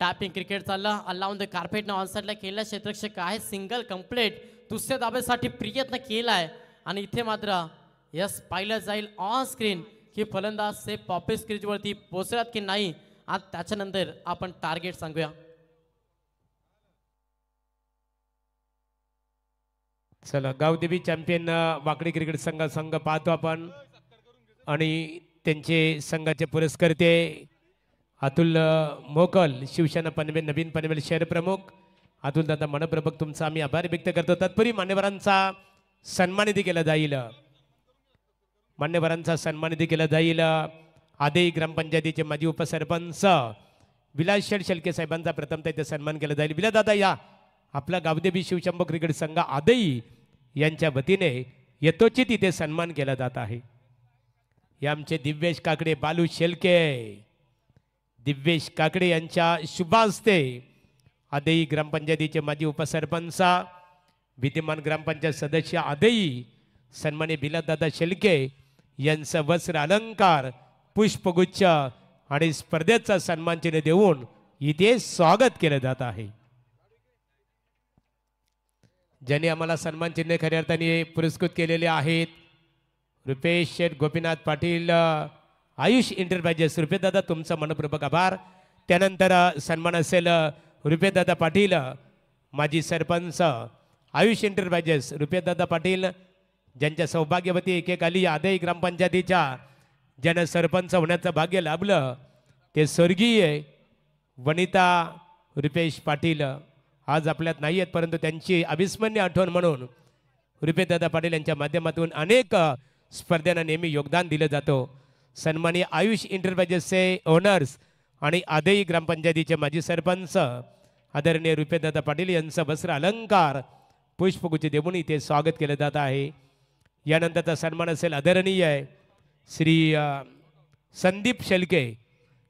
टॅपिंग क्रिकेट चालला. अलाउन द कार्पेट ना ऑनसाइडला केला. क्षेत्ररक्षक आहे सिंगल कंप्लीट. दुसऱ्या धाब्यासाठी प्रयत्न केलाय आणि इथे मात्र यस पाहिलं जाईल ऑन स्क्रीन की फलंदाज से पॉपिस क्रीजवरती पोहोचलात की नाही. आणि त्याच्यानंतर आपण टार्गेट सांगूया. चला गावदेवी चॅम्पियन वाकडी क्रिकेट संघ पाहतो आपण आणि त्यांचे संघाचे पुरस्कर्ते अतुल मोकल शिवसेना पनवेल नवीन पनवेल शहर प्रमुख अतुल दादा मनपूर्वक तुमचा आम्ही आभार व्यक्त करतो. तत्पूर्वी मान्यवरांचा सन्मानित केला जाईल. मान्यवरांचा सन्मानित केला जाईल. आदेई ग्रामपंचायतीचे माजी उपसरपंच विलास शेठ शेळके साहेबांचा प्रथमतः इथे सन्मान केला जाईल. विला दादा या. आपला गावदेवी शिवशंभो क्रिकेट संघ आदेई यांच्या वतीने यथोचित इथे सन्मान केला जात आहे. हे आमचे दिव्येश काकडे बालू शेळके, दिव्येश काकडे यांच्या शुभ हस्ते आदेई ग्रामपंचायतीचे माजी उपसरपंच विद्यमान ग्रामपंचायत सदस्य आदेई सन्मान्य बिलादादा शेळके यांचं वस्त्र अलंकार पुष्पगुच्छ आणि स्पर्धेचा सन्मान चिन्ह देऊन इथे स्वागत केलं जात आहे. ज्यांनी आम्हाला सन्मान चिन्ह खऱ्या अर्थाने पुरस्कृत केलेले आहेत रुपेश शेठ गोपीनाथ पाटील आयुष इंटरप्राइजेस रुपेदादा तुमचा मनपूर्वक आभार. त्यानंतर सन्मान असेल रुपेदादा पाटील माजी सरपंच आयुष इंटरप्राइजेस रुपेदादा पाटील ज्यांच्या सौभाग्यवती एकेकाली आदेई ग्रामपंचायतीच्या ज्यांना सरपंच होण्याचं भाग्य लाभलं ते स्वर्गीय वनिता रुपेश पाटील आज आपल्यात नाही आहेत, परंतु त्यांची अविस्मरणीय आठवण म्हणून रुपेदादा पाटील यांच्या माध्यमातून अनेक स्पर्धांना नेहमी योगदान दिलं जातं. सन्माननीय आयुष इंटरप्राइजेसचे ओनर्स आणि आदेई ग्रामपंचायतीचे माजी सरपंच आदरणीय रुपेदादा पाटील यांचं वस्त्र अलंकार पुष्पगुच्छ देऊन इथे स्वागत केलं जात आहे. यानंतरचा सन्मान असेल आदरणीय श्री संदीप शेळके.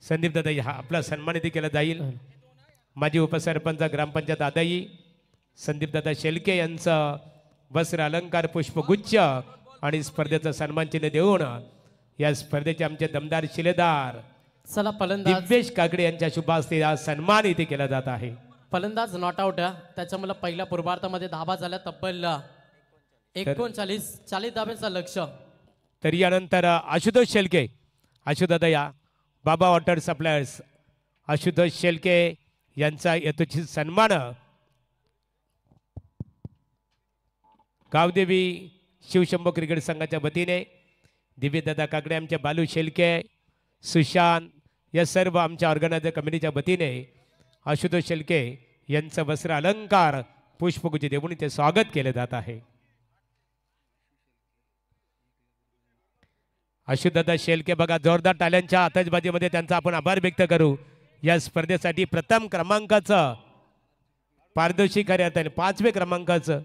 संदीप दादा हा आपला सन्मानित केला जाईल. माजी उपसरपंच ग्रामपंचायत आदाई संदीप दादा शेळके यांचं वस्त्र अलंकार पुष्पगुच्छ आणि स्पर्धेचा सन्मान चिन्ह देऊन या स्पर्धेचे आमचे दमदार शिलेदार चला फलंदाज दिव्येश काकडे यांच्या शुभ हस्ते हा सन्मान इथे केला जात आहे. फलंदाज नॉट आउट त्याच्यामुळे पहिल्या पूर्वार्धामध्ये धाबा झाल्या तब्बल 39 धाब्यांचा लक्ष. तरी यानंतर आशुतोष शेळके आशुदादा या बाबा वॉटर सप्लायर्स आशुतोष शेळके यांचा यथोचित सन्मान गावदेवी शिवशंभो क्रिकेट संघाच्या वतीने दिव्यदादा काकडे आमच्या बालू शेळके सुशांत या सर्व आमच्या ऑर्गनायझर कमिटीच्या वतीने आशुतोष शेळके यांचं वस्त्र अलंकार पुष्पगुच्छ देऊन इथे स्वागत केले जात आहे. आशुदादा शेळके बघा जोरदार टाळ्यांच्या आतषबाजीमध्ये त्यांचा आपण आभार व्यक्त करू. या स्पर्धेसाठी प्रथम क्रमांकाचं पारितोषिक खऱ्या अर्थाने 5वे क्रमांकाचं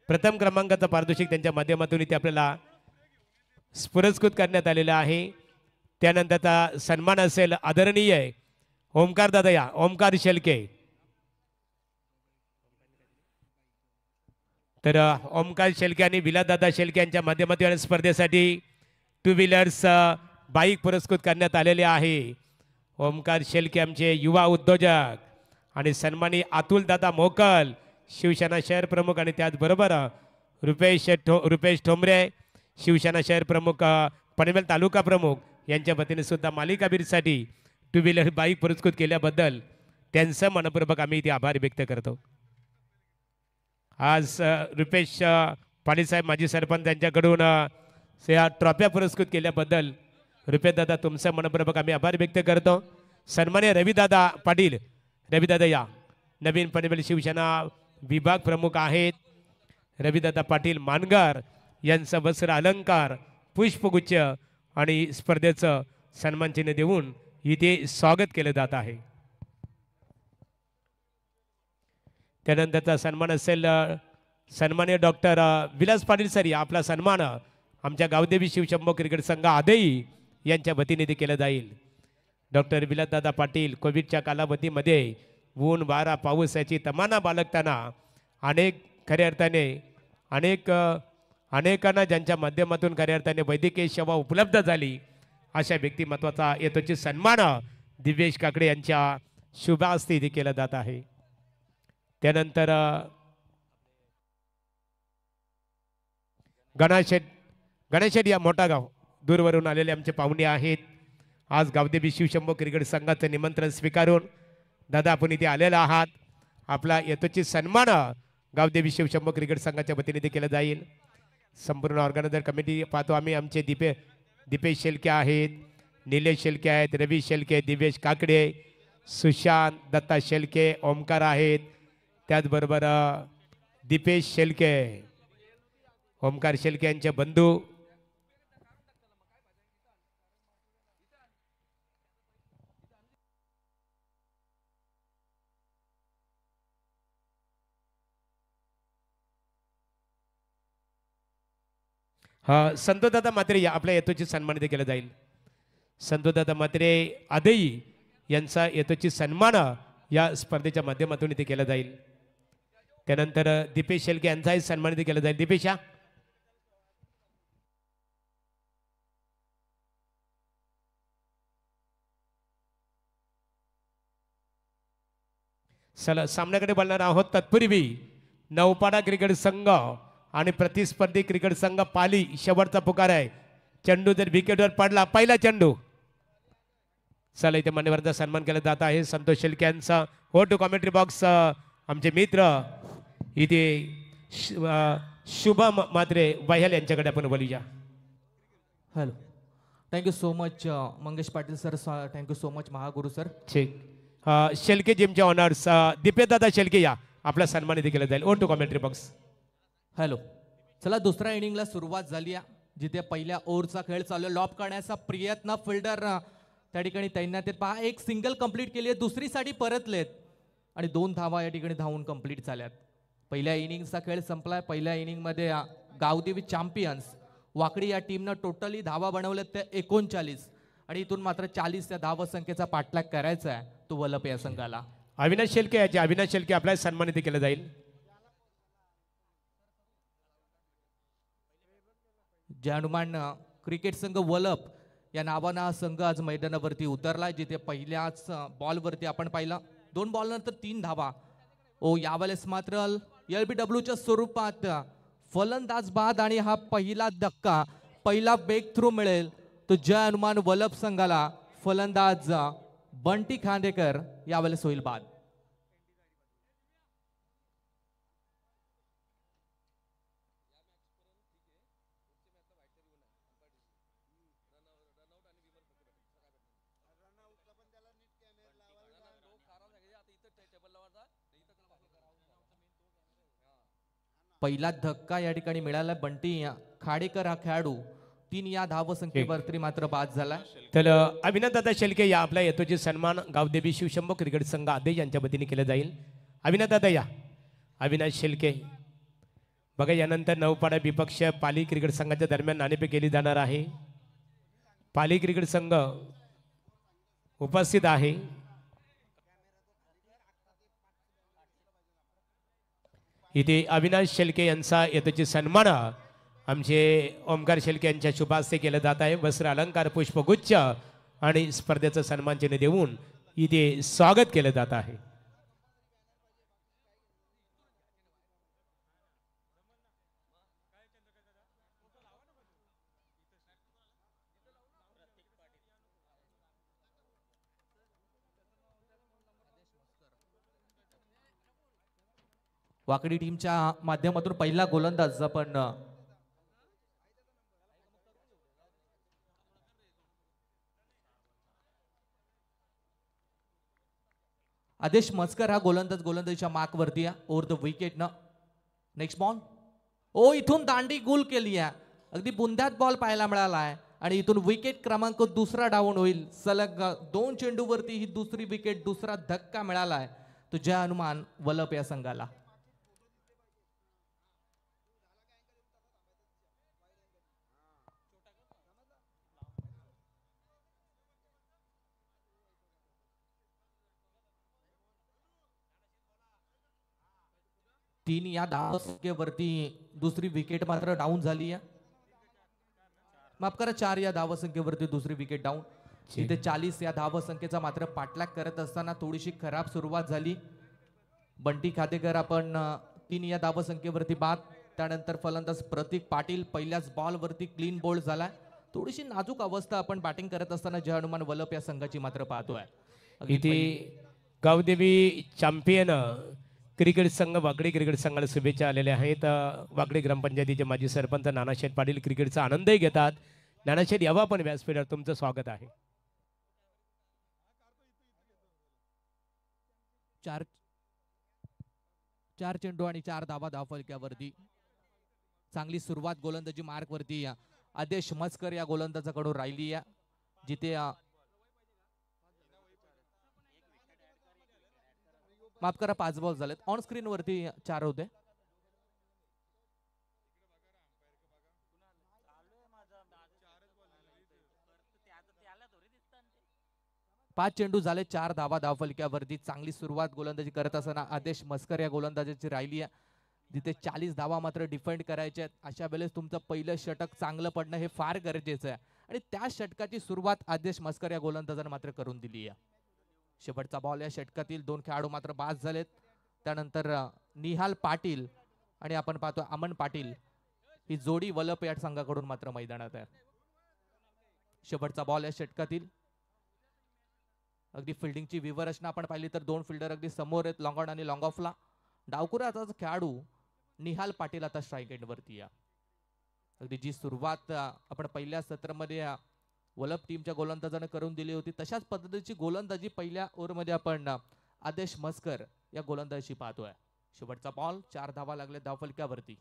प्रथम क्रमांकाचं पारितोषिक त्यांच्या माध्यमातून इथे आपल्याला पुरस्कृत करण्यात आलेलं आहे. त्यानंतरचा सन्मान असेल आदरणीय ओमकार दादा या ओमकार शेळके. तर ओमकार शेळके आणि विलासदादा शेळके यांच्या माध्यमातून या स्पर्धेसाठी 2 व्हीलर्स बाईक पुरस्कृत करण्यात आलेले आहे. ओमकार शेळके आमचे युवा उद्योजक आणि सन्मानी अतुल दादा मोकल शिवसेना शहर प्रमुख आणि त्याचबरोबर रुपेश ठोंबरे शिवसेना शहर प्रमुख पनवेल तालुका प्रमुख यांच्या वतीने सुद्धा मालिकावीरसाठी 2 व्हीलर बाईक पुरस्कृत केल्याबद्दल त्यांचं मनपूर्वक आम्ही इथे आभार व्यक्त करतो. आज रुपेश पाटील साहेब माजी सरपंच यांच्याकडून या ट्रॉफ्या पुरस्कृत केल्याबद्दल रुपेशदादा तुमचं मनपूर्वक आम्ही आभार व्यक्त करतो. सन्मान्य रविदादा पाटील रविदादा या नवीन पनवेल शिवसेना विभाग प्रमुख आहेत. रविदादा पाटील मानगर यांचं वस्त्र अलंकार पुष्पगुच्छ आणि स्पर्धेचं सन्मान चिन्ह देऊन इथे स्वागत केलं जात आहे. त्यानंतरचा सन्मान असेल सन्मान्य डॉक्टर विलास पाटील सर या आपला सन्मान आमच्या गावदेवी शिवशंभो क्रिकेट संघ आदेई यांच्या वतीने ते केलं जाईल. डॉक्टर विलासदादा पाटील कोविडच्या कालावधीमध्ये ऊन वारा पाऊस याची तमाना बाळगताना अनेक खऱ्या अर्थाने अनेकांना ज्यांच्या माध्यमातून खऱ्या अर्थाने वैद्यकीय सेवा उपलब्ध झाली अशा व्यक्तिमत्वाचा यथोचित सन्मान दिव्येश काकडे यांच्या शुभ हस्ते इथे केला जात आहे. त्यानंतर गणेशेठ या मोठा गाव दूरवरून आलेले आमचे पाहुणे आहेत. आज गावदेवी शिवशंभो क्रिकेट संघाचं निमंत्रण स्वीकारून दादा आपण इथे आलेला आहात. आपला यथोचित सन्मान गावदेवी शिवशंभो क्रिकेट संघाच्या वतीने ते केला जाईल. संपूर्ण ऑर्गनायझर कमिटी पाहतो आम्ही आमचे दीपेश शेळके आहेत, निलेश शेळके आहेत, रवी शेळके, दिव्येश काकडे, सुशांत दत्ता शेळके, ओमकार आहेत, त्याचबरोबर दीपेश शेलके, ओमकार शेलके यांचे बंधू. संतोषदादा म्हात्रे या आपल्या येतोची सन्मानित केलं जाईल. संतोषदादा म्हात्रे आदई यांचा येतोची सन्मान या स्पर्धेच्या माध्यमातून इथे केला जाईल. त्यानंतर दीपेश शेलके यांचाही सन्मानित केलं जाईल. दीपेश या. चला सामन्याकडे बोलणार आहोत. तत्पूर्वी नौपाडा क्रिकेट संघ आणि प्रतिस्पर्धी क्रिकेट संघ पाली शेवटचा पुकार आहे. चेंडू जर विकेटवर पडला, पहिला चेंडू. चला इथे मान्यवरांचा सन्मान केला जात आहे. संतोष शेलके यांचा. हो टू कॉमेंट्री बॉक्स आमचे मित्र इथे शुभम म्हात्रे वह्याल यांच्याकडे आपण बोलूया. Hello, thank you so much Mangesh Patil sir. Thank you so much Mahaguru sir. ठीक. शेलके जिमचे ऑनर्स दीपेशदादा शेलके या आपला सन्मानित केला जाईल. Over to commentary box. Hello, चला दुसऱ्या इनिंगला सुरुवात झाली आहे, जिथे पहिल्या ओव्हरचा खेळ चालू आहे. लॉब करण्याचा प्रयत्न फिल्डर त्या ठिकाणी तैनात आहेत. पहा, एक सिंगल कंप्लीट केली आहे, दुसरी साठी परतलेत आणि 2 धावा या ठिकाणी धावून कंप्लीट झाल्यात. पहिल्या इनिंगचा खेळ संपलाय. पहिल्या इनिंगमध्ये गावदेवी चॅम्पियन्स वाकडी या टीमनं टोटली धावा बनवल्यात त्या 39 आणि इथून मात्र 40 त्या धावसंख्येचा पाठलाग करायचा आहे तो वलप या संघाला. अविनाश शेलके याचे. अविनाश शेलके आपल्याला सन्मानित केलं जाईल. जय हनुमान क्रिकेट संघ वलप या नावानं हा संघ आज मैदानावरती उतरलाय, जिथे पहिल्याच बॉलवरती आपण पाहिलं 2 बॉल नंतर 3 धावा. यावेळेस मात्र LBWच्या स्वरूपात फलंदाज बाद आणि हा पहिला धक्का, पहिला ब्रेक थ्रू मिळेल तो जय हनुमान वलप संघाला. फलंदाज बंटी खांडेकर यावेळेस होईल बाद. पहिला धक्का या ठिकाणी मिळाला. बंटी खाडेकर हा खेळाडू 3 या धावसंख्येवरती मात्र बाद झाला. तर अविनाशदादा शेलके या आपल्या येतोचे सन्मान गावदेवी शिवशंभो क्रिकेट संघ आदेश यांच्या वतीने केलं जाईल. अविनाशदादा या. अविनाश शेलके. बघा, यानंतर नौपाडा विपक्ष पाली क्रिकेट संघाच्या दरम्यान नाणेफेक केली जाणार आहे. पाली क्रिकेट संघ उपस्थित आहे. इथे अविनाश शेलके यांचा येतोचे सन्मान आमचे ओमकार शेलके यांच्या शुभास्ते केलं जात आहे. वस्त्र अलंकार, पुष्पगुच्छ आणि स्पर्धेचं सन्मान चिन्ह देऊन इथे स्वागत केलं जात आहे. वाकडी टीमच्या माध्यमातून पहिला गोलंदाज आपण आदेश मस्कर हा गोलंदाजीच्या मार्क वरती आहे. ओव्हर द विकेट न नेक्स्ट बॉल. इथून दांडी गुल केली आहे. अगदी बुंद्यात बॉल पाहायला मिळाला आहे आणि इथून विकेट क्रमांक 2 डाऊन होईल. सलग 2 चेंडूवरती ही दुसरी विकेट, दुसरा धक्का मिळाला आहे तो जय हनुमान वलप या संघाला. तीन या धावसंख्येवरती दुसरी विकेट मात्र डाऊन झाली आहे. माफ करा, 4 या धावसंख्येवरती दुसरी विकेट डाऊन. इथे 40 या धावसंख्येचा मात्र पाठलाग करत असताना थोडीशी खराब सुरुवात झाली. बंटी खातेकर आपण 3 या धावसंख्येवरती बाद. त्यानंतर फलंदाज प्रतीक पाटील पहिल्याच बॉलवरती क्लीन बोल्ड झालाय. थोडीशी नाजूक अवस्था आपण बॅटिंग करत असताना जय हनुमान वलप या संघाची मात्र पाहतोय. इथे गावदेवी चॅम्पियन क्रिकेट संघ वाकडी क्रिकेट संघाला शुभेच्छा आलेल्या आहेत. वाकडी ग्रामपंचायतीचे माजी सरपंच नानाशेठ पाटील क्रिकेटचा आनंदही घेतात. नानाशेठ, यावा पण व्यासपीठावर तुमचं स्वागत आहे. 4 4 चेंडू आणि 4 धावा धावफलक्यावरती. चांगली सुरुवात गोलंदाजी मार्क वरती आदेश मस्कर या गोलंदाजाकडून राहिली या, जिथे माफ करा 5 बॉल झालेत. ऑन स्क्रीन वरती 4 होते. पाच चेंडू झाले, 4 धावा धावफलक्यावरती. चांगली सुरुवात गोलंदाजी करत असताना आदेश मस्कर या गोलंदाजाची राहिली आहे, जिथे 40 धावा मात्र डिफेंड करायचे आहेत. अशा वेळेस तुमचं पहिलं षटक चांगलं पडणं हे फार गरजेचं आहे आणि त्या षटकाची सुरुवात आदेश मस्कर या गोलंदाजाने मात्र करून दिली आहे. शेवटचा बॉल या षटकातील 2 खेळाडू मात्र बाद झालेत. त्यानंतर निहाल पाटील आणि आपण पाहतो अमन पाटील ही जोडी वलप या संघाकडून मात्र मैदानात आहे. शेवटचा बॉल या षटकातील. अगदी फिल्डिंगची विवरचना आपण पाहिली तर 2 फिल्डर अगदी समोर आहेत, लॉंग ऑन आणि लॉंग ऑफला. डावकुराचा खेळाडू निहाल पाटील आता स्ट्राईक एंड वरती आहे. अगदी जी सुरुवात आपण पहिल्या सत्रामध्ये वलप टीमच्या गोलंदाजाने करून दिली होती, तशाच पद्धतीची गोलंदाजी पहिल्या ओव्हरमध्ये आपण आदेश मस्कर या गोलंदाजी पाहतोय. शेवटचा बॉल, 4 धावा लागले धावफलक्यावरती.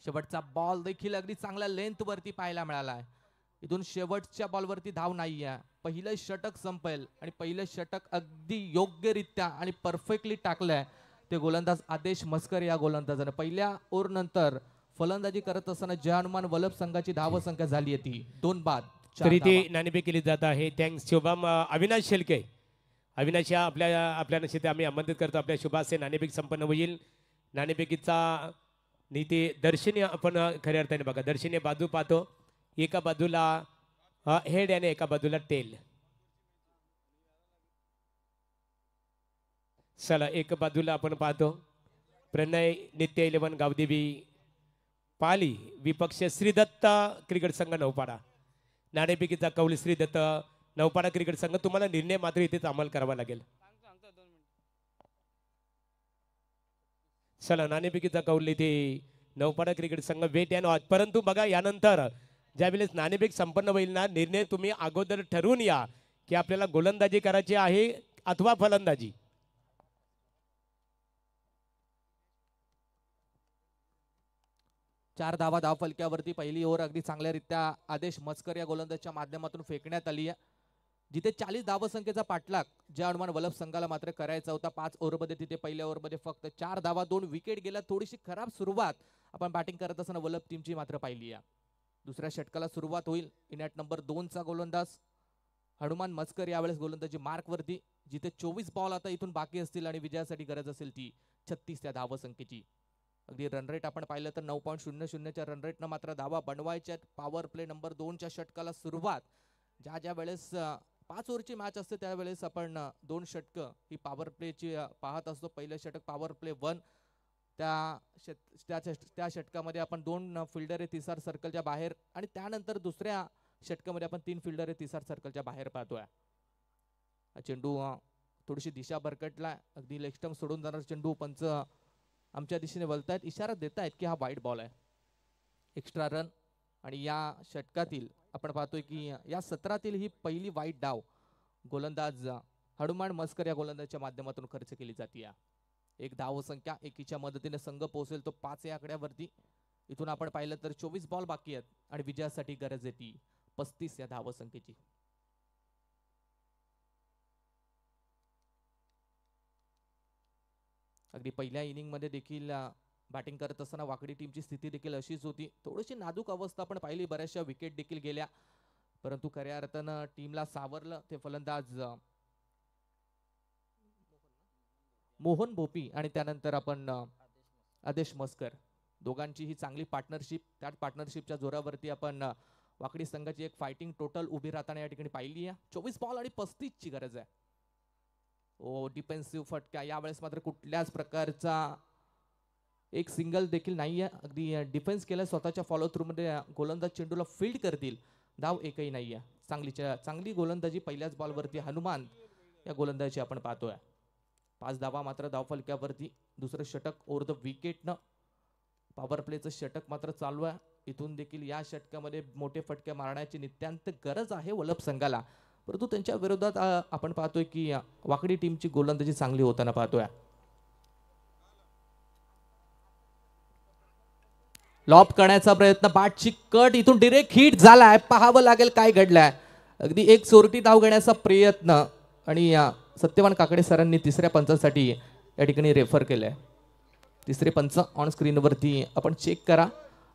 शेवटचा बॉल देखील अगदी चांगल्या लेंथ वरती पाहायला मिळाला आहे. इथून शेवटच्या बॉलवरती धाव नाही आहे. पहिलं षटक संपेल आणि पहिलं षटक अगदी योग्यरित्या आणि परफेक्टली टाकलंय ते गोलंदाज आदेश मस्कर या गोलंदाजाने. पहिल्या ओव्हर नंतर फलंदाजी करत असताना जय हनुमान वलप संघाची धावसंख्या झाली आहे ती 2 बाद. तरी ती नाणेफेक केली जात आहे. थँक्स शुभम. अविनाश शेलके, अविनाश या आपल्या नशिते आम्ही आमंत्रित करतो. आपल्या शुभासे नाणेफेक संपन्न होईल. नाणेफेकीचा नीती दर्शनीय आपण खऱ्या अर्थाने बघा, दर्शनीय बाजू पाहतो. एका बाजूला हेड आणि एका बाजूला टेल. चला एक बाजूला आपण पाहतो प्रणय नित्य 11 गावदेवी पाली विपक्ष श्रीदत्त क्रिकेट संघ नौपाडा. नाणेफेकीचा कौल श्रीदत्त नौपाडा क्रिकेट संघ. तुम्हाला निर्णय मात्र इथेच अंमल करावा लागेल. चला नाणेफेकीचा कौल इथे नौपाडा क्रिकेट संघ वेट या. परंतु बघा यानंतर ज्यावेळेस नाणेफेक संपन्न होईल ना, निर्णय तुम्ही अगोदर ठरवून या की आपल्याला गोलंदाजी करायची आहे अथवा फलंदाजी. चार धावा धावफलक्यावरती. पहिली ओव्हर अगदी चांगल्यारीत्या आदेश मस्कर या गोलंदाजच्या माध्यमातून फेकण्यात आली आहे, जिथे 40 धावसंख्येचा पाठलाग जय हनुमान वलप संघाला मात्र करायचा होता. 5 ओव्हरमध्ये तिथे पहिल्या ओव्हरमध्ये फक्त 4 धावा, 2 विकेट गेल्या. थोडीशी खराब सुरुवात आपण बॅटिंग करत असताना वलप टीमची मात्र पाहिली आहे. दुसऱ्या षटकाला सुरुवात होईल. इनॅट नंबर 2चा गोलंदाज हनुमान मस्कर यावेळेस गोलंदाजी मार्क वरती, जिथे 24 बॉल आता इथून बाकी असतील आणि विजयासाठी गरज असेल ती 36 या धावसंख्येची. अगदी रनरेट आपण पाहिलं तर 9.00च्या रनरेटनं मात्र धावा बनवायच्या. पॉवर प्ले नंबर 2च्या षटकाला सुरुवात. ज्या वेळेस 5 ओव्हरची मॅच असते त्यावेळेस आपण 2 षटकं ही पॉवर प्लेची पाहत असतो. पहिलं षटक पॉवर प्ले 1, त्या षटकामध्ये आपण 2 फिल्डर आहे तिसार सर्कलच्या बाहेर आणि त्यानंतर दुसऱ्या षटकामध्ये आपण 3 फिल्डर आहे तिसार सर्कलच्या बाहेर पाहतोय. चेंडू थोडीशी दिशा भरकटला, अगदी लेग स्टंप सोडून जाणार चेंडू. पंच आमच्या दिशेने वळतायत, इशारा देत आहेत की हा वाईट बॉल आहे, एक्स्ट्रा रन. आणि या षटकातील आपण पाहतोय की या सत्रातील ही पहिली वाईट डाव गोलंदाज हनुमान मस्कर या गोलंदाजच्या माध्यमातून खर्च केली जाते. एक धावसंख्या एकीच्या मदतीने संघ पोहोचेल तो 5 या आकड्यावरती. इथून आपण पाहिलं तर 24 बॉल बाकी आहेत आणि विजयासाठी गरज आहे ती 35 या धावसंख्येची. अगदी पहिल्या इनिंग मध्ये देखील बॅटिंग करत असताना वाकडी टीमची स्थिती देखील अशीच होती. थोडीशी नाजूक अवस्था आपण पाहिली, बऱ्याचशा विकेट देखील गेल्या, परंतु खऱ्या अर्थानं टीमला सावरलं ते फलंदाज मोहन भोपी आणि त्यानंतर आपण आदेश मस्कर. दोघांची ही चांगली पार्टनरशिप, त्या पार्टनरशिपच्या जोरावरती आपण वाकडी संघाची एक फायटिंग टोटल उभी राहताना या ठिकाणी पाहिली आहे. 24 बॉल आणि 35 ची गरज आहे. डिफेन्सिव्ह फटका यावेळेस मात्र कुठल्याच प्रकारचा एक सिंगल देखील नाहीये. अगदी डिफेन्स केलं स्वतःच्या फॉलो थ्रू मध्ये. गोलंदाज चेंडूला फील्ड करतील, धाव एकही नाहीये. चांगली गोलंदाजी पहिल्याच बॉलवरती हनुमान या गोलंदाजी आपण पाहतोय. 5 धावा मात्र धावफलक्यावरती. दुसरं षटक ओव्हर द विकेटनं. पॉवर प्लेचं षटक मात्र चालू आहे. इथून देखील या षटकामध्ये मोठे फटके मारण्याची नित्यांत गरज आहे वलप संघाला. परंतु त्यांच्या विरोधात आपण पाहतोय की वाकडी टीमची गोलंदाजी चांगली होताना पाहतोय. लॉप करण्याचा प्रयत्न, बॅटची कट, इथून डिरेक्ट हिट झालाय. पाहावं लागेल काय घडलंय. अगदी एक चोरटी धाव घेण्याचा प्रयत्न आणि सत्यवान काकडे सरांनी तिसऱ्या पंचासाठी या ठिकाणी रेफर केलंय. तिसरे पंच ऑन स्क्रीनवरती आपण चेक करा.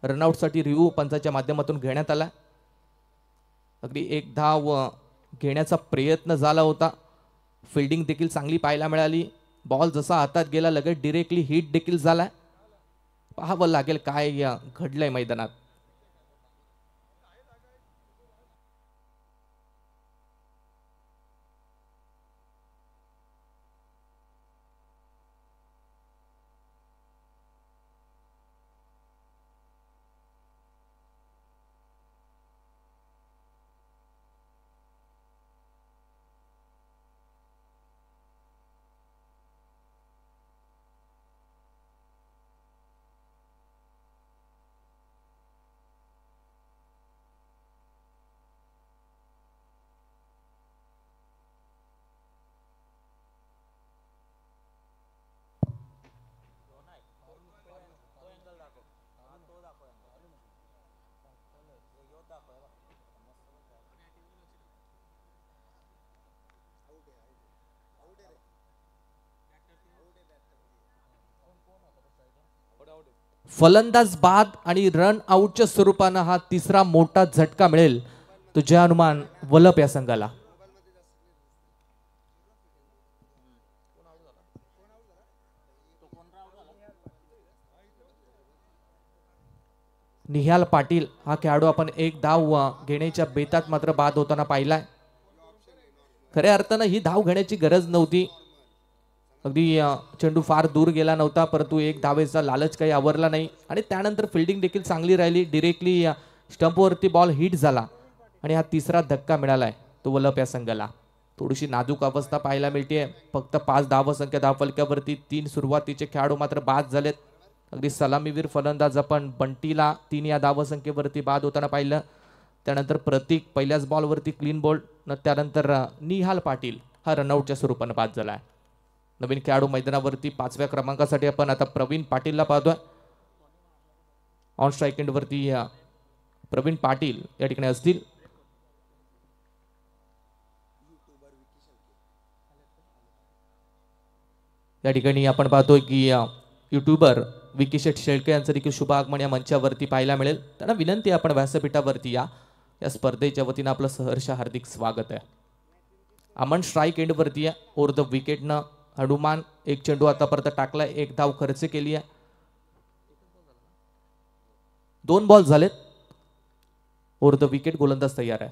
रनआउटसाठी रिव्ह्यू पंचाच्या माध्यमातून घेण्यात आला. अगदी एक धाव घेण्याचा प्रयत्न झाला होता. फिल्डिंग देखील चांगली पाहायला मिळाली. बॉल जसा हातात गेला लगेच डिरेक्टली हिट देखील झालाय. पाहावं लागेल काय घडलंय मैदानात. फलंदाज बाद आणि रन आउटच्या स्वरूपानं हा तिसरा मोठा झटका मिळेल तो जय हनुमान वलप या संघाला. निहाल पाटील हा खेळाडू आपण एक धाव घेण्याच्या बेतात मात्र बाद होताना पाहिलाय. खऱ्या अर्थानं ही धाव घेण्याची गरज नव्हती. अगदी चेंडू फार दूर गेला नव्हता, परंतु एक धावेचा लालच काही आवरला नाही आणि त्यानंतर फिल्डिंग देखील चांगली राहिली. डिरेक्टली स्टंपवरती बॉल हिट झाला आणि हा तिसरा धक्का मिळालाय तो वलप या संघाला. थोडीशी नाजूक अवस्था पाहायला मिळते. फक्त 5 धावसंख्या धावफलक्यावरती 3 सुरुवातीचे खेळाडू मात्र बाद झालेत. अगदी सलामीवीर फलंदाज आपण बंटीला 3 या धावसंख्येवरती बाद होताना पाहिलं. त्यानंतर प्रतीक पहिल्याच बॉलवरती क्लीन बोल्ड. त्यानंतर निहाल पाटील हा रनआउटच्या स्वरूपानं बाद झालाय. नवीन खेळाडू मैदानावरती 5व्या क्रमांकासाठी आपण आता प्रवीण पाटीलला पाहतोय. ऑन स्ट्राईक एंडवरती प्रवीण पाटील या ठिकाणी असतील. या ठिकाणी आपण पाहतोय की युट्यूबर विकी शेठ शेळके यांचं देखील शुभ आगमन या मंचावरती पाहायला मिळेल. त्यांना विनंती आहे आपण व्यासपीठावरती या स्पर्धेच्या वतीनं आपलं सहर्ष हार्दिक स्वागत आहे. अमन स्ट्राईक एंडवरती आहे. ओव्हर द विकेटनं हनुमान एक चेंडू आतापर्यंत टाकलाय, एक धाव खर्च केली आहे. 2 बॉल झालेत. ओव्हर द विकेट गोलंदाज तयार आहे.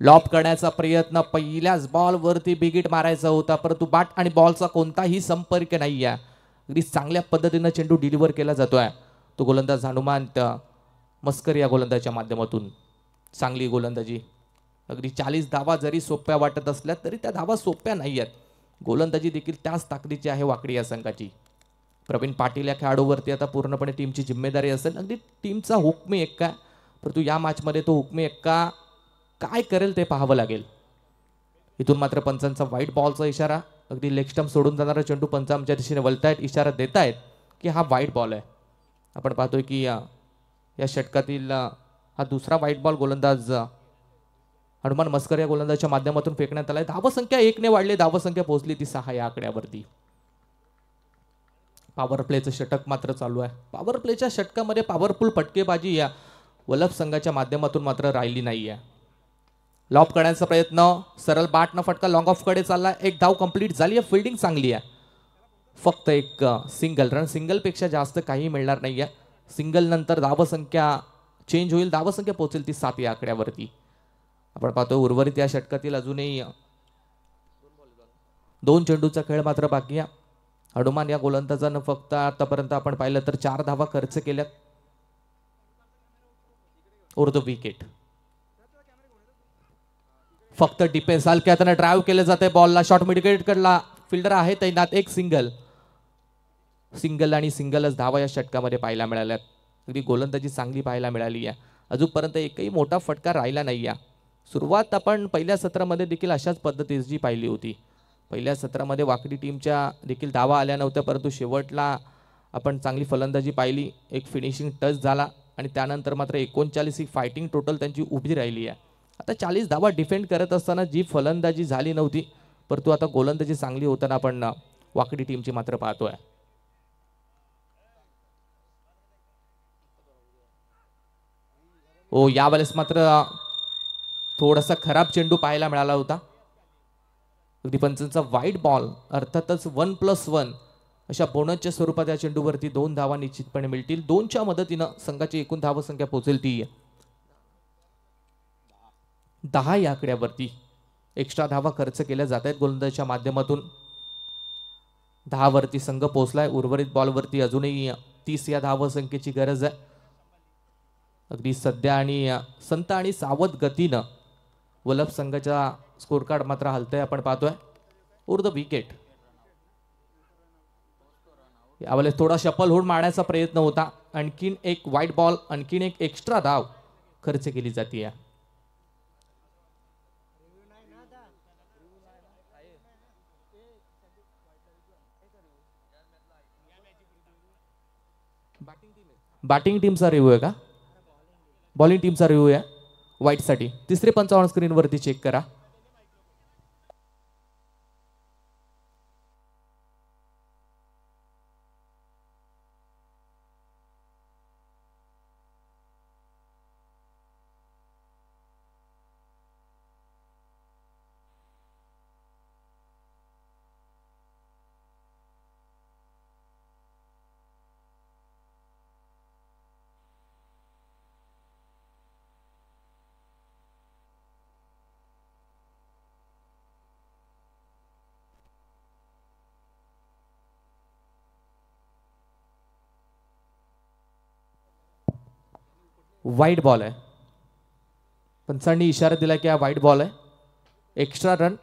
लॉप करण्याचा प्रयत्न, पहिल्याच बॉलवरती बिगिट मारायचा होता, परंतु बॅट आणि बॉलचा कोणताही संपर्क नाही आहे. अगदी चांगल्या पद्धतीनं चेंडू डिलिव्हर केला जातोय. तो गोलंदाज हनुमान मस्कर या गोलंदाजाच्या माध्यमातून चांगली गोलंदाजी. अगदी 40 धावा जरी सोप्या वाटत असल्या तरी त्या धावा सोप्या नाही आहेत. गोलंदाजी देखील त्याच ताकदीची आहे वाकडी या संघाची. प्रवीण पाटील या खेळाडूवरती आता पूर्णपणे टीमची जिम्मेदारी असेल. अगदी टीमचा हुकमी एक्का, परंतु या मॅचमध्ये तो हुकमी एक्का काय करेल ते पाहावं लागेल. इथून मात्र पंचांचा व्हाईट बॉलचा इशारा. अगदी लेग स्टंप सोडून जाणारा चेंडू पंच आमच्या दिशेने वळतायत, इशारा देतायत की हा व्हाईट बॉल आहे. आपण पाहतोय की या षटकातील हा दुसरा व्हाईट बॉल गोलंदाज हनुमान मस्कर या गोलंदाजाच्या माध्यमातून फेकण्यात आलाय. धावसंख्या 1 ने वाढली, धावसंख्या पोहोचली ती 6 या आकड्यावरती. पॉवर प्लेचं षटक मात्र चालू आहे. पॉवर प्लेच्या षटकामध्ये पॉवरफुल फटकेबाजी या वलप संघाच्या माध्यमातून मात्र राहिली नाही आहे. लॉप करण्याचा प्रयत्न, सरळ बॅटनं फटका लॉंग ऑफ कडे चालला. एक धाव कंप्लीट झाली आहे. फिल्डिंग चांगली आहे. फक्त एक सिंगल रन, सिंगलपेक्षा जास्त काही मिळणार नाही आहे. सिंगल नंतर धावसंख्या चेंज होईल, धावसंख्या पोहोचेल ती 7 या आकड्यावरती. आपण पाहतो उर्वरित या षटकातील अजूनही 2 चेंडूचा खेळ मात्र बाकी आहे. हनुमान या गोलंदाजानं फक्त आतापर्यंत आपण पाहिलं तर 4 धावा खर्च केल्यात. ओव्हर द विकेट फक्त डिफेन्स हलक्या त्यानं ड्राईव्ह केलं जाते बॉलला. शॉर्ट मिडविकेट कडला फिल्डर आहे तैनात. एक सिंगल आणि सिंगलच धावा या षटकामध्ये पाहायला मिळाल्यात. अगदी गोलंदाजी चांगली पाहायला मिळाली आहे. अजूनपर्यंत एकही मोठा फटका राहिला नाही आहे. सुरुवात आपण पहिल्या सत्रामध्ये देखील अशाच पद्धतीची पाहिली होती. पहिल्या सत्रामध्ये वाकडी टीमच्या देखील धावा आल्या नव्हत्या, परंतु शेवटला आपण चांगली फलंदाजी पाहिली. एक फिनिशिंग टच झाला आणि त्यानंतर मात्र 39 ही फायटिंग टोटल त्यांची उभी राहिली आहे. आता 40 धावा डिफेंड करत असताना जी फलंदाजी झाली नव्हती, परंतु आता गोलंदाजी चांगली होताना आपण वाकडी टीमची मात्र पाहतोय. यावेळेस मात्र थोडासा खराब चेंडू पाहायला मिळाला होता. अगदी पंचांचा वाईट बॉल, अर्थातच 1+1 अशा बोनसच्या स्वरूपात या चेंडूवरती 2 धावा निश्चितपणे मिळतील. 2च्या मदतीनं संघाची एकूण धावा संख्या पोहोचेल ती 10 या आकड्यावरती. एक्स्ट्रा धावा खर्च केल्या जात आहेत गोलंदाजीच्या माध्यमातून. 10 वरती संघ पोहोचलाय. उर्वरित बॉलवरती अजूनही 30 या धावा संख्येची गरज आहे. अगदी सध्या आणि संत आणि सावध गतीनं वलभ संघाचा स्कोर कार्ड मात्र हलतंय आपण पाहतोय. Over the wicket. यावेळेस थोडा शफल होऊन मारण्याचा प्रयत्न होता. आणखीन एक वाईट बॉल, आणखीन एक एक्स्ट्रा धाव खर्च केली जाते. बॅटिंग टीमचा रिव्ह्यू आहे का? बॉलिंग टीमचा रिव्ह्यू आहे व्हाईटसाठी. तिसरे 55 स्क्रीनवरती चेक करा. वाईट बॉल आहे. पंचांनी इशारा दिला की हा वाईट बॉल आहे. एक्स्ट्रा रन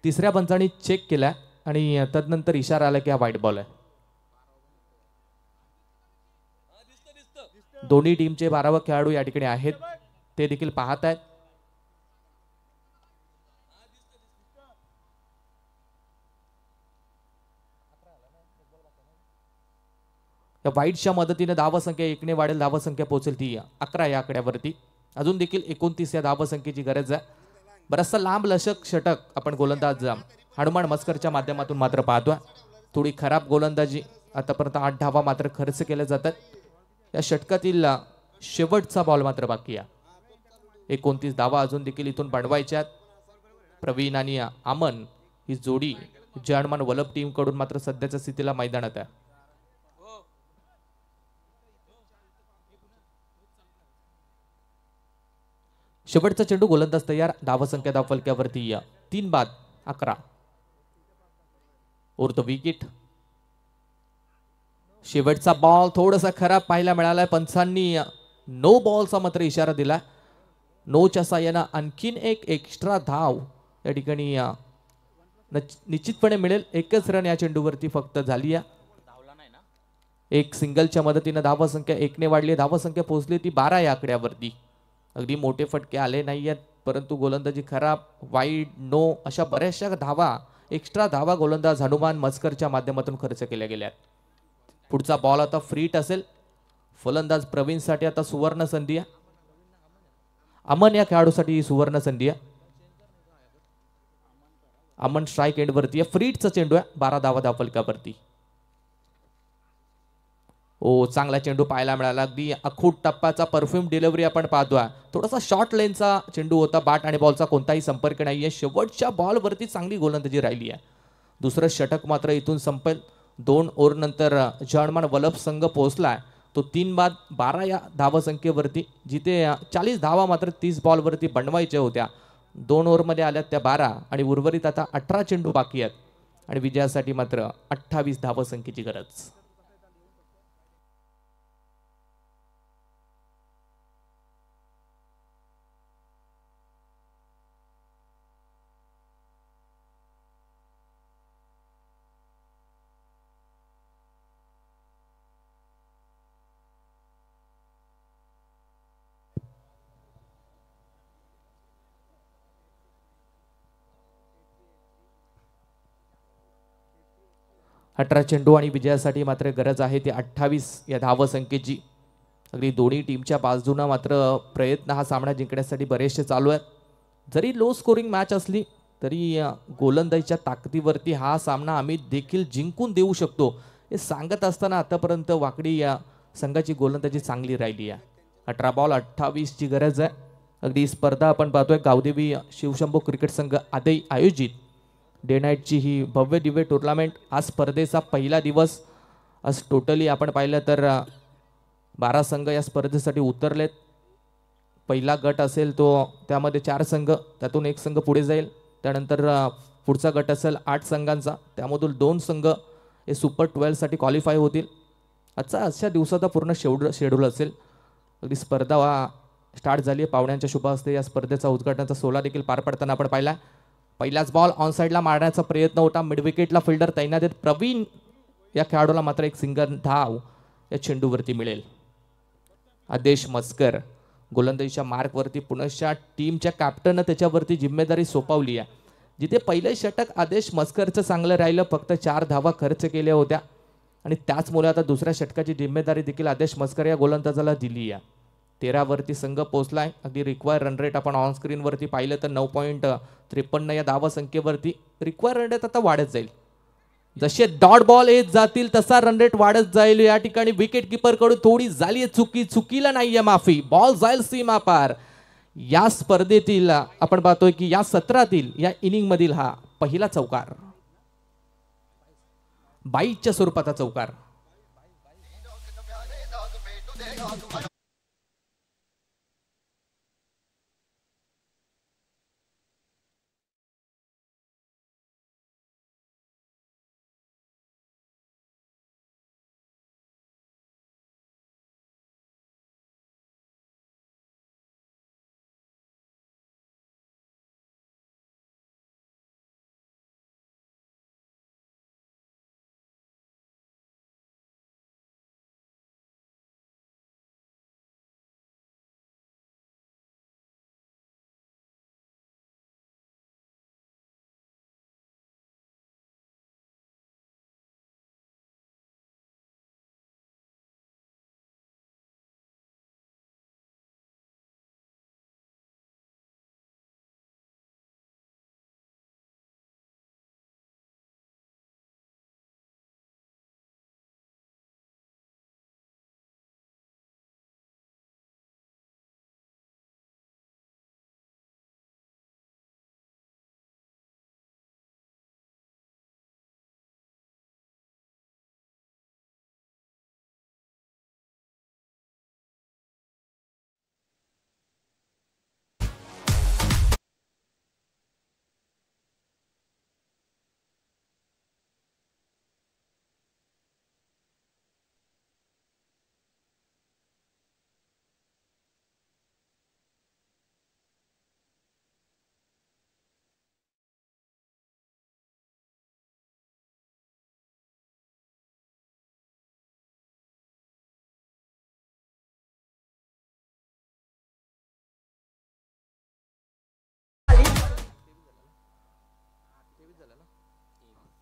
तिसऱ्या पंचांनी चेक केला आणि तदनंतर इशारा आला की हा वाईट बॉल आहे. दोन्ही टीमचे 12 खेळाडू या ठिकाणी आहेत, ते देखील पाहत आहेत. वाईटच्या मदतीने धावसंख्या 1ने वाढेल. धावसंख्या पोहोचेल ती 11 या आकड्यावरती. अजून देखील 29 या धावसंख्येची गरज आहे. बराचसा लांब लषक षटक आपण गोलंदाज हनुमान मस्करच्या माध्यमातून मात्र पाहतोय. थोडी खराब गोलंदाजी. आतापर्यंत 8 धावा मात्र खर्च केल्या जातात. या षटकातील शेवटचा बॉल मात्र बाकी आहे. 29 धावा अजून देखील इथून बनवायच्यात. प्रवीण आणि अमन ही जोडी जय हनुमान वलभ टीम कडून मात्र सध्याच्या स्थितीला मैदानात आहे. शेवटचा चेंडू गोलंदाज तयार. धावसंख्या धावफलक्यावरती 3 बाद 11. Over the wicket. शेवटचा बॉल थोडासा खराब पाहायला मिळालाय. पंचांनी नो बॉलचा मात्र इशारा दिला. नोच्या साह्यानं आणखीन एक एक्स्ट्रा धाव या ठिकाणी निश्चितपणे मिळेल. एकच रन या चेंडूवरती फक्त झाली आहे. एक सिंगलच्या मदतीनं धावसंख्या 1ने वाढली. धावसंख्या पोहोचली ती 12 या आकड्यावरती. अगदी मोठे फटके आले नाही आहेत, परंतु गोलंदाजी खराब, वाईड, नो अशा बऱ्याचशा धावा, एक्स्ट्रा धावा गोलंदाज हनुमान मस्करच्या माध्यमातून खर्च केल्या गेल्या. पुढचा बॉल आता फ्रीट असेल. फलंदाज प्रवीणसाठी आता सुवर्ण संधी आहे. अमन या खेळाडूसाठी ही सुवर्ण संधी आहे. अमन स्ट्राईक एंडवरती आहे. फ्रीटचा चेंडू आहे 12 धावा धावफलकावरती. चांगला चेंडू पाहायला मिळाला. अगदी अखूट टप्प्याचा परफ्यूम डिलिव्हरी आपण पाहतोय. थोडासा शॉर्ट लेनचा चेंडू होता. बॅट आणि बॉलचा कोणताही संपर्क नाहीये. शेवटच्या बॉलवरती चांगली गोलंदाजी राहिली आहे. दुसरं षटक मात्र इथून संपेल. 2 ओव्हर नंतर जय हनुमान वलभ संघ पोहोचलाय तो 3 बाद 12 या धावसंख्येवरती, जिथे 40 धावा मात्र 30 बॉलवरती बनवायच्या होत्या. 2 ओव्हरमध्ये आल्यात त्या 12 आणि उर्वरित आता 18 चेंडू बाकी आहेत आणि विजयासाठी मात्र 28 धावसंख्येची गरज. 18 चेंडू आणि विजयासाठी मात्र गरज आहे ती 28 या धावसंख्येची. अगदी दोन्ही टीमच्या बाजूनं मात्र प्रयत्न हा सामना जिंकण्यासाठी बरेचसे चालू आहेत. जरी लो स्कोरिंग मॅच असली तरी गोलंदाजीच्या ताकदीवरती हा सामना आम्ही देखील जिंकून देऊ शकतो हे सांगत असताना आतापर्यंत वाकडी या संघाची गोलंदाजी चांगली राहिली आहे. 18 बॉल 28 ची गरज आहे. अगदी ही स्पर्धा आपण पाहतोय गावदेवी शिवशंभू क्रिकेट संघ आदई आयोजित डे नाईटची ही भव्य दिव्य टुर्नामेंट. आज स्पर्धेचा पहिला दिवस. आज टोटली आपण पाहिलं तर 12 संघ या स्पर्धेसाठी उतरलेत. पहिला गट असेल तो त्यामध्ये 4 संघ, त्यातून 1 संघ पुढे जाईल. त्यानंतर पुढचा गट असेल 8 संघांचा, त्यामधून 2 संघ हे सुपर 12 साठी क्वालिफाय होतील. आजचा अशा दिवसाचा पूर्ण शेड्यूल असेल. अगदी स्पर्धा स्टार्ट झाली आहे. पाहुण्यांच्या शुभ हस्ते या स्पर्धेचा उद्घाटनाचा सोहळा देखील पार पडताना आपण पाहिला. पहिलाच बॉल ऑन साईडला मारण्याचा प्रयत्न होता. मिड विकेटला फिल्डर तैनात आहेत. प्रवीण या खेळाडूला मात्र एक सिंगल धाव या चेंडूवरती मिळेल. आदेश मस्कर गोलंदाजीच्या मार्कवरती पुनश्च टीमच्या कॅप्टननं त्याच्यावरती जिम्मेदारी सोपवली आहे. जिथे पहिले षटक आदेश मस्करचं चांगलं राहिलं, फक्त 4 धावा खर्च केल्या होत्या आणि त्याचमुळे आता दुसऱ्या षटकाची जिम्मेदारी देखील आदेश मस्कर या गोलंदाजाला दिली आहे. 13 वरती संघ पोहोचलाय. अगदी रिक्वायर रन रेट आपण ऑन स्क्रीनवरती पाहिलं तर 9.53 या धावा संख्येवरती. रिक्वायर रन रेट आता वाढत जाईल. जसे डॉट बॉल येत जातील तसा रन रेट वाढत जाईल. या ठिकाणी विकेट किपर कडून थोडी झाली चुकीला नाहीये माफी. बॉल जाईल सीमा पार. या स्पर्धेतील आपण पाहतोय की या सत्रातील या इनिंग मधील हा पहिला चौकार, 22च्या स्वरूपाचा चौकार.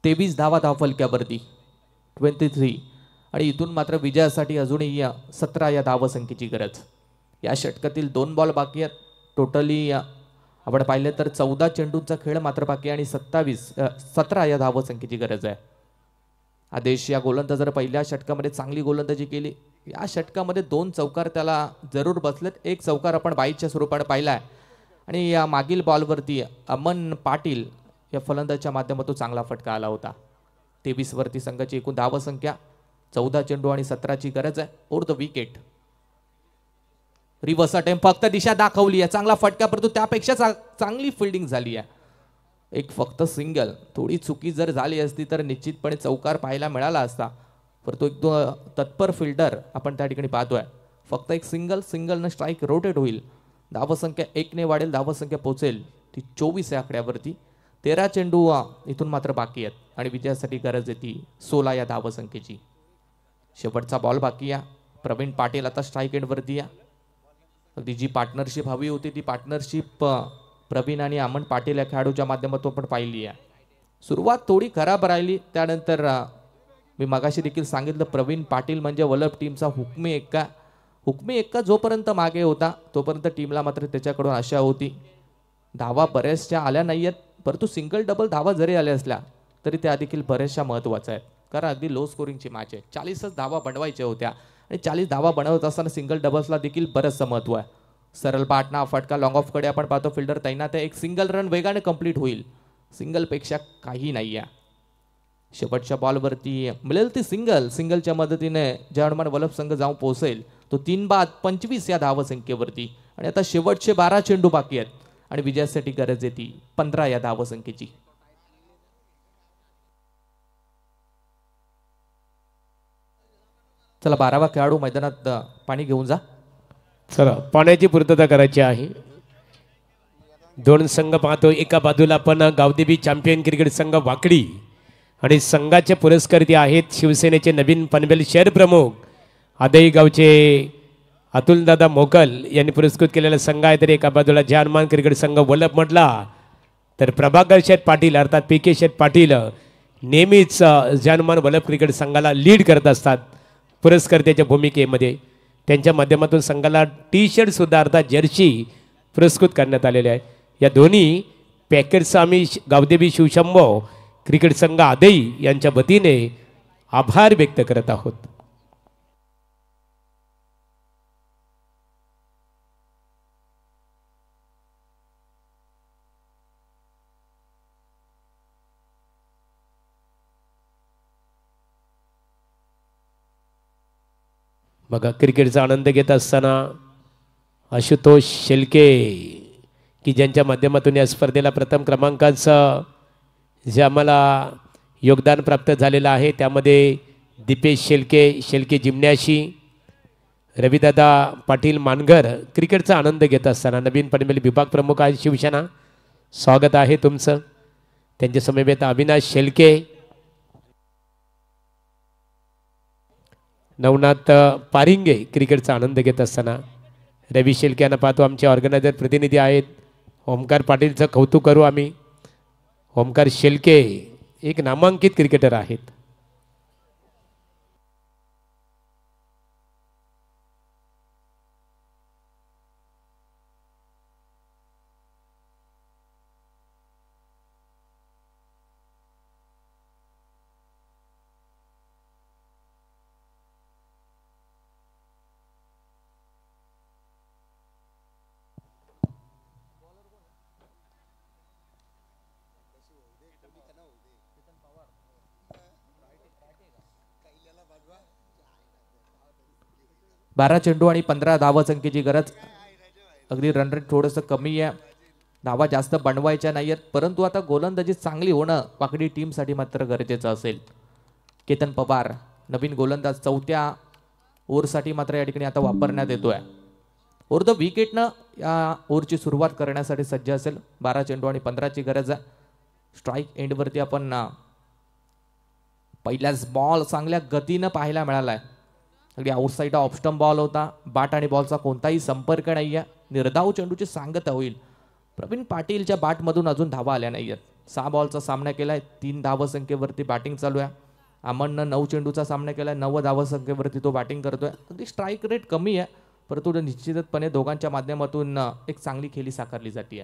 तेवीस धावा धावफलक्यावरती 23 आणि इथून मात्र विजयासाठी अजूनही 17 या धावसंख्येची गरज. या षटकातील 2 बॉल बाकी आहेत. टोटली आपण पाहिलं तर 14 चेंडूंचा खेळ मात्र बाकी आणि 17 या धावसंख्येची गरज आहे. आदेश या गोलंदाजाने पहिल्या षटकामध्ये चांगली गोलंदाजी केली. या षटकामध्ये 2 चौकार त्याला जरूर बसलेत. एक चौकार आपण 22च्या स्वरूपाने पाहिला आहे आणि या मागील बॉलवरती अमन पाटील या फलंदाजच्या माध्यमातून चांगला फटका आला होता. 23 वरती संघाची एकूण धावसंख्या 14 चेंडू आणि 17ची गरज आहे. Over the wicket. Reverse attempt फक्त दिशा दाखवली आहे. चांगला फटका, परंतु त्यापेक्षा चांगली फिल्डिंग झाली आहे. एक फक्त सिंगल. थोडी चुकी जर झाली असती तर निश्चितपणे चौकार पाहायला मिळाला असता, परंतु एक तत्पर फिल्डर आपण त्या ठिकाणी पाहतोय. फक्त एक सिंगलनं स्ट्राईक रोटेट होईल. धावसंख्या 1 ने वाढेल. धावसंख्या पोहोचेल ती 24 या आकड्यावरती. 13 चेंडू इथून मात्र बाकी आहेत आणि विजयासाठी गरज आहे ती 16 या धावसंख्येची. शेवटचा बॉल बाकी आहे. प्रवीण पाटील आता स्ट्राईक एंडवरती आहे. अगदी जी पार्टनरशिप हवी होती ती पार्टनरशिप प्रवीण आणि अमन पाटील या खेळाडूच्या माध्यमातून आपण पाहिली आहे. सुरुवात थोडी खराब राहिली, त्यानंतर मी मगाशी देखील सांगितलं, प्रवीण पाटील म्हणजे वलप टीमचा हुकमी एक्का. हुकमी एक्का जोपर्यंत मागे होता तोपर्यंत टीमला मात्र त्याच्याकडून आशा होती. धावा बऱ्याचशा आल्या नाही आहेत, परंतु सिंगल डबल धावा जरी आल्या असल्या तरी त्या देखील बऱ्याचशा महत्त्वाच्या आहेत. कारण अगदी लो स्कोरिंगची मॅच आहे. 40च धावा बनवायच्या होत्या आणि 40 धावा बनवत असताना सिंगल डबल्सला देखील बरंचसं महत्त्व आहे. सरळ पाटणा फटका लॉंग ऑफकडे आपण पाहतो, फिल्डर तैनात आहे. एक सिंगल रन वेगाने कंप्लीट होईल, सिंगलपेक्षा काही नाही आहे. शेवटच्या बॉलवरती मिळेल ती सिंगलच्या मदतीने जर्मन वलप संघ जाऊन पोहोचेल तो 3 बाद 25 या धावसंख्येवरती. आणि आता शेवटचे 12 चेंडू बाकी आहेत आणि विजयासाठी गरज आहे ती 15 या धावसंख्येची. चला 12वा खेळाडू मैदानात पाणी घेऊन जा. चला पाण्याची पूर्तता करायची आहे. दोन संघ पाहतो, एका बाजूला आपण गावदेवी चॅम्पियन क्रिकेट संघ वाकडी आणि संघाचे पुरस्कर्ते आहेत शिवसेनेचे नवीन पनवेल शहर प्रमुख आदई गावचे अतुलदादा मोकल यांनी पुरस्कृत केलेला संघ आहे. तर एका बाजूला जानमान क्रिकेट संघ वलप म्हटला तर प्रभाकर शेठ पाटील अर्थात PK शेठ पाटील नेहमीच जानमान वलप क्रिकेट संघाला लीड करत असतात पुरस्कर्त्याच्या भूमिकेमध्ये. त्यांच्या माध्यमातून संघाला T-शर्ट सुद्धा अर्थात जर्सी पुरस्कृत करण्यात आलेले आहे. या दोन्ही पॅकेटचा आम्ही गावदेवी शिवशंभो क्रिकेट संघ आदई यांच्या वतीने आभार व्यक्त करत आहोत. बघा क्रिकेटचा आनंद घेत असताना आशुतोष शेलके की ज्यांच्या माध्यमातून या स्पर्धेला प्रथम क्रमांकाचं जे आम्हाला योगदान प्राप्त झालेलं आहे त्यामध्ये दीपेश शेलके जिम्नॅशी, रविदादा पाटील मानगर क्रिकेटचा आनंद घेत असताना नवीन पनवेल विभाग प्रमुख आहेत शिवसेना, स्वागत आहे तुमचं. त्यांच्या समवेत अविनाश शेलके, नवनाथ पारिंगे क्रिकेटचा आनंद घेत असताना रवी शेलके यांना पाहतो आमचे ऑर्गनायझर प्रतिनिधी आहेत. ओमकार पाटीलचं कौतुक करू आम्ही. ओमकार शेलके एक नामांकित क्रिकेटर आहेत. बारा चेंडू आणि 15 धावसंख्येची गरज. अगदी रन रेट थोडंसं कमी आहे, धावा जास्त बनवायच्या नाही आहेत, परंतु आता गोलंदाजी चांगली होणं वाकडी टीमसाठी मात्र गरजेचं असेल. केतन पवार नवीन गोलंदाज 4थ्या ओव्हरसाठी मात्र या ठिकाणी आता वापरण्यात येतोय. ओव्हर द विकेटनं या ओव्हरची सुरुवात करण्यासाठी सज्ज असेल. 12 चेंडू आणि 15ची गरज आहे. स्ट्राईक एंडवरती आपण पहिल्याच बॉल चांगल्या गतीनं पाहायला मिळाला आहे. अगदी आउटसाईड ऑफ स्टंप बॉल होता. बॅट आणि बॉलचा कोणताही संपर्क नाही आहे. निर्धाव चेंडूची सांगता होईल. प्रवीण पाटीलच्या बॅटमधून अजून धावा आल्या नाही आहेत. 6 बॉलचा सामना केला आहे, 3 धावसंख्येवरती बॅटिंग चालू आहे. अमननं 9 चेंडूचा सामना केला आहे, 9 धावसंख्येवरती तो बॅटिंग करतोय. अगदी स्ट्राईक रेट कमी आहे, परंतु निश्चितपणे दोघांच्या माध्यमातून एक चांगली खेळी साकारली जाते.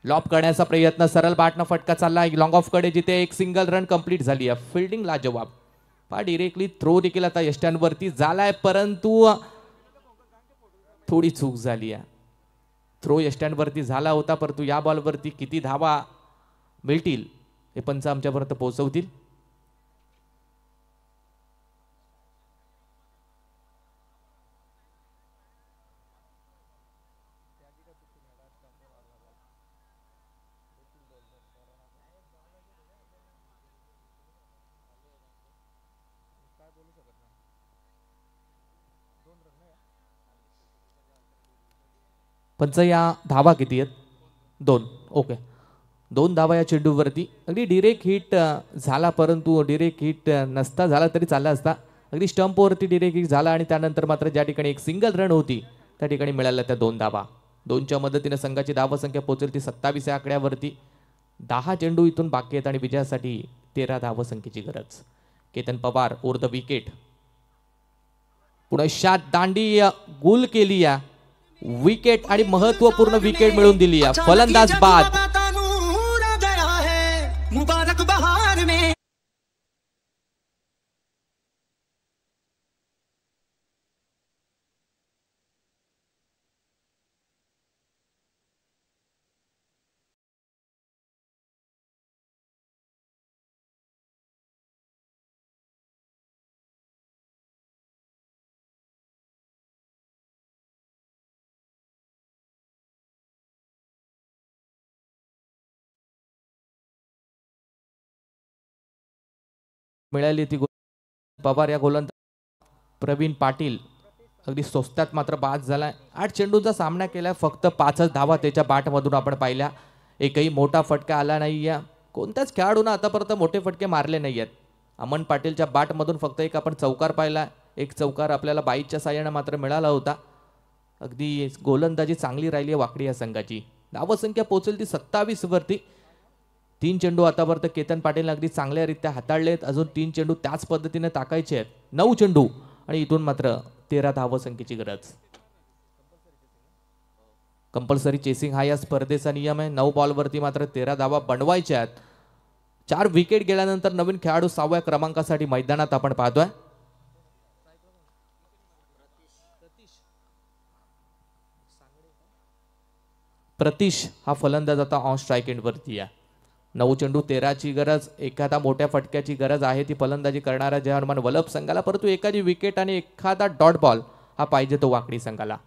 लॉप करण्याचा प्रयत्न, सरळ बॅटनं फटका चालला लॉंग ऑफकडे, जिथे एक सिंगल रन कंप्लीट झाली आहे. फिल्डिंग लाजवाब. डिरेक्टली थ्रो देखील आता यष्ट्यांवरती झालाय, परंतु थोडी चूक झाली आहे. थ्रो यष्ट्यांवरती झाला होता, परंतु या बॉलवरती किती धावा मिळतील हे पंच आमच्यापर्यंत पोहोचवतील. पंच या धावा किती आहेत? 2. ओके, 2 धावा या चेंडूवरती. अगदी डिरेक्ट हिट झाला, परंतु डिरेक्ट हिट नसता झाला तरी चालला असता. अगदी स्टंपवरती डिरेक्ट हिट झाला आणि त्यानंतर मात्र ज्या ठिकाणी एक सिंगल रन होती त्या ठिकाणी मिळाल्या त्या 2 धावा. 2च्या मदतीने संघाची धावसंख्या पोहोचेल ती 27 या आकड्यावरती. 10 चेंडू इथून बाकी आहेत आणि विजयासाठी 13 धावसंख्येची गरज. Ketan Pawar over the wicket. पुन्हा दांडी गुल केली या विकेट आणि महत्वपूर्ण विकेट मिळवून दिली या. फलंदाज बाद. मुबारक बहार में मिळाली ती पवार या गोलंदाज प्रवीण पाटील अगदी स्वस्तात मात्र बाद झालाय. 8 चेंडूंचा सामना केलाय, फक्त 5च धावा त्याच्या बॅटमधून आपण पाहिल्या. एकही मोठा फटका आला नाही या. कोणत्याच खेळाडूंना आतापर्यंत मोठे फटके मारले नाही आहेत. अमन पाटीलच्या बॅटमधून फक्त एक आपण चौकार पाहिला. एक चौकार आपल्याला बाईच्या साह्याने मात्र मिळाला होता. अगदी गोलंदाजी चांगली राहिली आहे वाकडी या संघाची. धावसंख्या पोहोचेल ती 27 वरती. 3 चेंडू आतापर्यंत केतन पाटील अगदी चांगल्यारीत्या हाताळलेत. अजून 3 चेंडू त्याच पद्धतीने टाकायचे आहेत. 9 चेंडू आणि इथून मात्र 13 धावसंख्येची गरज. कंपल्सरी चेसिंग हा या स्पर्धेचा नियम आहे. 9 बॉलवरती मात्र 13 धावा बनवायच्या आहेत. 4 विकेट गेल्यानंतर नवीन खेळाडू 6व्या क्रमांकासाठी मैदानात आपण पाहतोय. प्रतीश हा फलंदाज आता ऑन स्ट्राईक एंड वरती आहे. 9 चेंडू 13ची गरज. एखादा मोठ्या फटक्याची गरज आहे ती फलंदाजी करणाऱ्या जय हनुमान वल्लभ संघाला. परंतु एखादी विकेट आणि एखादा डॉट बॉल हा पाहिजे तो वाकडी संघाला.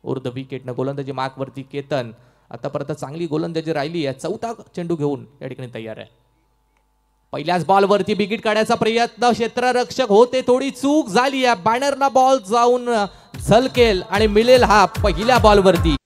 उर्ध विकेटनं गोलंदाजी मार्कवरती केतन आतापर्यंत चांगली गोलंदाजी राहिली आहे. 4था चेंडू घेऊन या ठिकाणी तयार आहे. पहिल्याच बॉलवरती विकेट काढण्याचा प्रयत्न, क्षेत्ररक्षक होते, थोडी चूक झाली आहे. बॅनरना बॉल जाऊन झलकेल आणि मिळेल हा पहिल्या बॉलवरती.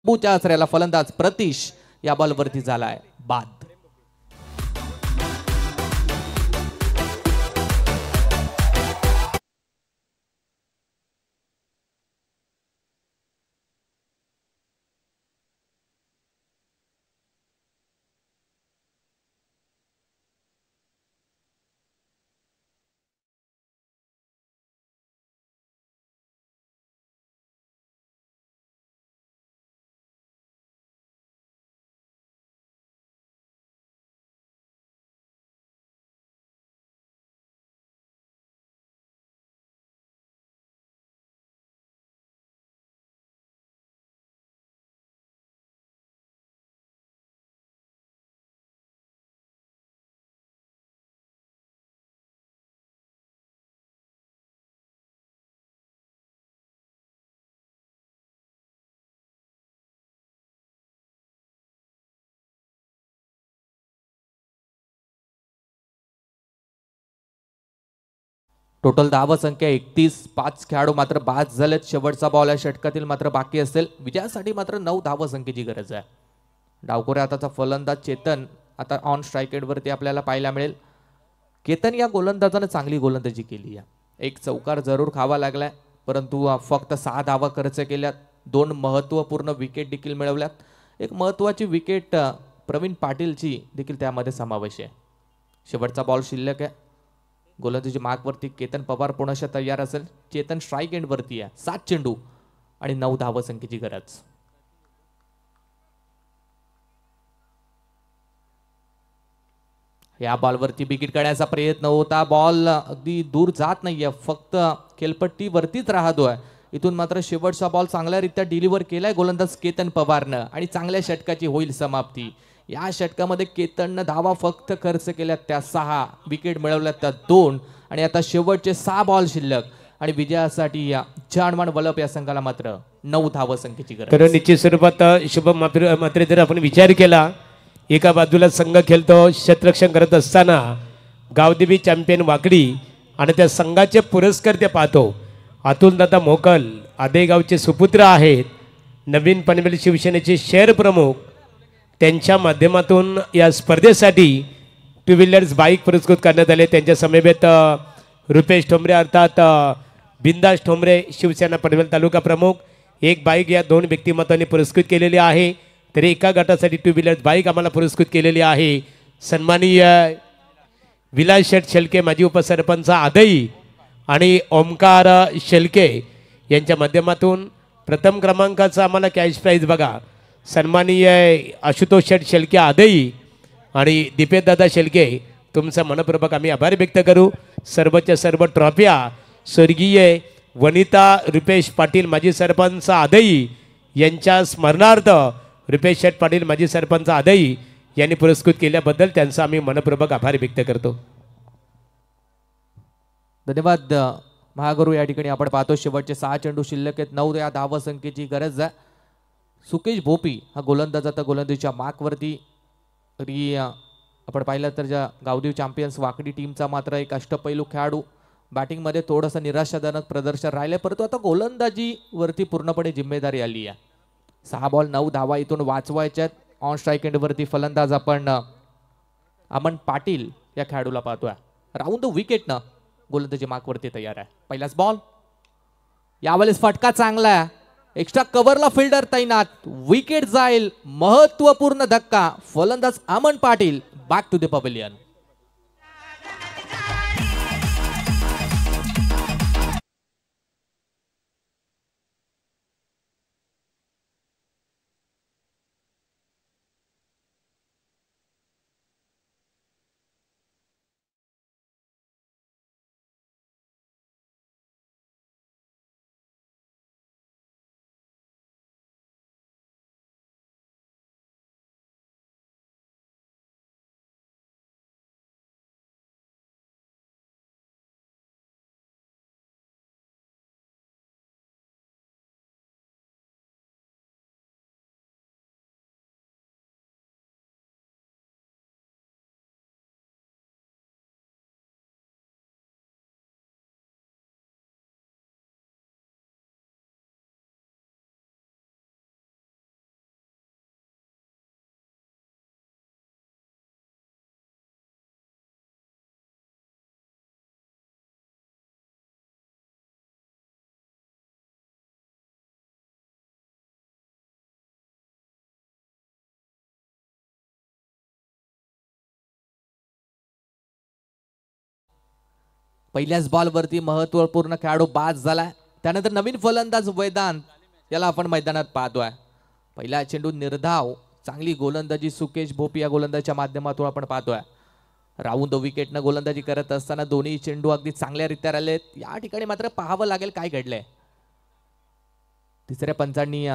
बुच्या आसऱ्याला फलंदाज प्रतीश या बॉलवरती झालाय बाद. टोटल धावसंख्या 31. 5 खेळाडू मात्र बाद झालेत. शेवटचा बॉल या षटकातील मात्र बाकी असेल. विजयासाठी मात्र 9 धावसंख्येची गरज आहे. डावखोऱ्या हाताचा फलंदाज चेतन आता ऑन स्ट्राईक एंड वरती आपल्याला पाहायला मिळेल. केतन या गोलंदाजाने चांगली गोलंदाजी केली आहे. एक चौकार जरूर खावा लागलाय, परंतु फक्त 6 धावा खर्च केल्यात. 2 महत्त्वपूर्ण विकेट देखील मिळवल्यात. एक महत्त्वाची विकेट प्रवीण पाटीलची देखील त्यामध्ये समावेश आहे. शेवटचा बॉल शिल्लक आहे. गोलंदाजी मार्कवरती केतन पवार पुनश्च तयार असेल. चेतन स्ट्राईक एंड वरती आहे. 7 चेंडू आणि 9 धावसंख्येची गरज. या बॉलवरती विकेट काढण्याचा प्रयत्न होता. बॉल अगदी दूर जात नाहीये, फक्त खेळपट्टी वरतीच राहतोय. इथून मात्र शेवटचा बॉल चांगल्यारीत्या डिलिव्हर केलाय गोलंदाज केतन पवारनं आणि चांगल्या षटकाची होईल समाप्ती. या षटकामध्ये केतननं धावा फक्त खर्च केल्या त्या 6, विकेट मिळवल्या त्या 2 आणि आता शेवटचे 6 बॉल शिल्लक आणि विजयासाठी या जानमान वलप या संघाला मात्र 9 धावसंख्येची गरज. तर निश्चित स्वरूपात शुभम मात्रे जर आपण विचार केला, एका बाजूला संघ खेळतो क्षेत्ररक्षण करत असताना गावदेवी चॅम्पियन वाकडी आणि त्या संघाचे पुरस्कार ते पाहतो. अतुलदादा मोकल आदेगावचे सुपुत्र आहेत, नवीन पनवेल शिवसेनेचे शहर प्रमुख. त्यांच्या माध्यमातून या स्पर्धेसाठी 2 व्हीलर्स बाईक पुरस्कृत करण्यात आले. त्यांच्या समवेत रुपेश ठोंबरे अर्थात बिंदास ठोंबरे शिवसेना पनवेल तालुका प्रमुख, एक बाईक या 2 व्यक्तिमत्वांनी पुरस्कृत केलेली आहे. तर एका गटासाठी 2 व्हीलर्स बाईक आम्हाला पुरस्कृत केलेली आहे. सन्माननीय विलास शेठ शेलके माजी उपसरपंच आदई आणि ओमकार शेलके यांच्या माध्यमातून प्रथम क्रमांकाचा आम्हाला कॅश प्राईज बघा, सन्माननीय आशुतोष शेठ शेलके आदई आणि दीपेशदादा शेलके, तुमचा मनपूर्वक आम्ही आभार व्यक्त करू. सर्वच्या सर्व ट्रॉफ्या स्वर्गीय वनिता रुपेश पाटील माजी सरपंच आदई यांच्या स्मरणार्थ रुपेश शेठ पाटील माजी सरपंच आदई यांनी पुरस्कृत केल्याबद्दल त्यांचा आम्ही मनपूर्वक आभार व्यक्त करतो. धन्यवाद महागुरू. या ठिकाणी आपण पाहतो शेवटचे 6 चेंडू शिल्लक आहेत, 9 या धावसंख्येची गरज आहे. सुकेश भोपी हा गोलंदाज आता गोलंदाजीच्या मार्कवरती. तरी आपण पाहिलं तर ज्या गावदेवी चॅम्पियन्स वाकडी टीमचा मात्र एक अष्टपैलू खेळाडू, बॅटिंगमध्ये थोडंसं निराशाजनक प्रदर्शन राहिले, परंतु आता गोलंदाजीवरती पूर्णपणे जिम्मेदारी आली आहे. 6 बॉल 9 धावा इथून वाचवायच्यात. ऑन स्ट्राईक एंडवरती फलंदाज आपण अमन पाटील या खेळाडूला पाहतोय. राऊंड द विकेटनं गोलंदाजी मार्कवरती तयार आहे. पहिलाच बॉल, यावेळेस फटका चांगला आहे, एक्स्ट्रा कव्हरला फिल्डर तैनात, विकेट जाईल, महत्वपूर्ण धक्का. फलंदाज Aman Patil back to the pavilion. पहिल्याच बॉलवरती महत्वपूर्ण खेळाडू बाद झालाय. त्यानंतर नवीन फलंदाज वेदांत याला आपण मैदानात पाहतोय. पहिला चेंडू निर्धाव, चांगली गोलंदाजी सुकेश भोपी या गोलंदाजीच्या माध्यमातून आपण पाहतोय. राऊंड विकेटनं गोलंदाजी करत असताना दोन्ही चेंडू अगदी चांगल्यारीत्या आलेत. या ठिकाणी मात्र पाहावं लागेल काय घडलंय. तिसऱ्या पंचांनी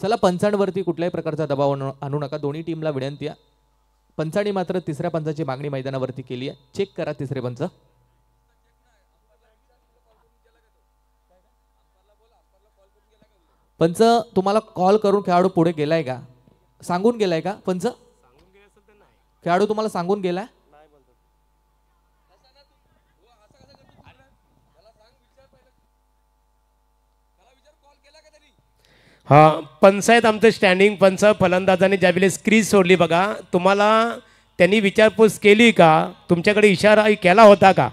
चला पंचांवरती कुठल्याही प्रकारचा दबाव आणू नका, दोन्ही टीमला विनंती आहे. पंचांनी मात्र तिसऱ्या पंचाची मागणी मैदानावरती केली आहे. चेक करा तिसरे पंच. पंच तुम्हाला कॉल करून खेळाडू पुढे गेलाय का, सांगून गेलाय का पंच? खेळाडू तुम्हाला सांगून गेलाय? हा पंच आहेत आमचं स्टँडिंग पंच. फलंदाजाने ज्यावेळेस क्रीज सोडली बघा, तुम्हाला त्यांनी विचारपूस केली का, तुमच्याकडे इशारा केला होता का?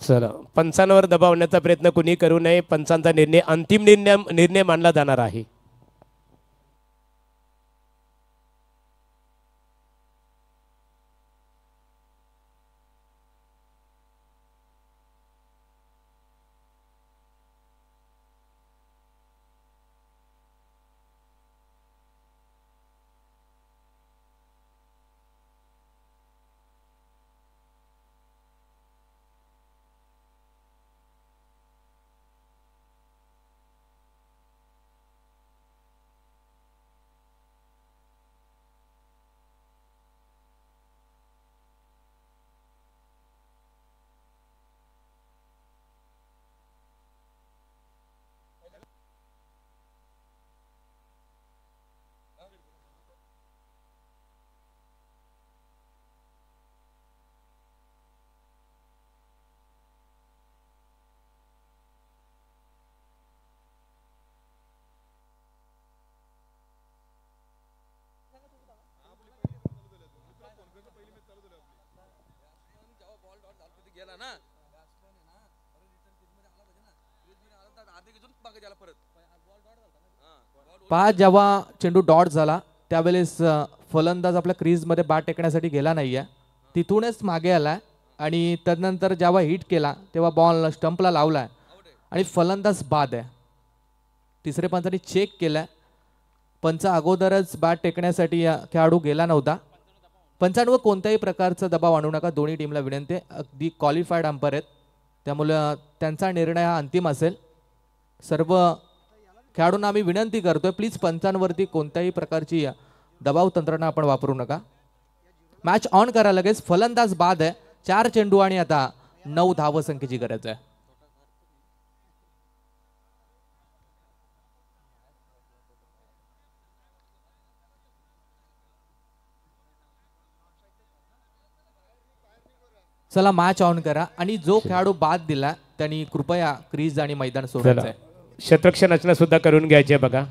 चला, पंचांवर दबावण्याचा प्रयत्न कुणी करू नये. पंचांचा निर्णय अंतिम निर्णय मानला जाणार आहे. पहा जेव्हा चेंडू डॉट झाला त्यावेळेस फलंदाज आपल्या क्रीजमध्ये बाद टेकण्यासाठी गेला नाहीये, तिथूनच मागे आलाय आणि त्यानंतर जेव्हा हिट केला तेव्हा बॉल स्टंपला लावलाय आणि फलंदाज बाद आहे. तिसरे पंचांनी चेक केलाय, पंच अगोदरच बॅट टेकण्यासाठी खेळाडू गेला नव्हता. पंचांवर कोणत्याही प्रकारचा दबाव आणू नका, दोन्ही टीमला विनंती आहे. अगदी क्वालिफाईड अंपायर आहेत त्यामुळे त्यांचा निर्णय हा अंतिम असेल. सर्व खेळाडूंना आम्ही विनंती करतोय, प्लीज पंचांवरती कोणत्याही प्रकारची दबाव तंत्रणा आपण वापरू नका. मॅच ऑन करा लगेच. फलंदाज बाद आहे, 4 चेंडू आणि आता 9 धावसंख्येची गरज आहे. चला मॅच ऑन करा आणि जो खेळाडू बाद दिला त्यांनी कृपया क्रीज आणि मैदान सोडायचं आहे. शतरक्षण रचना सुद्धा करून घ्यायचे बघा.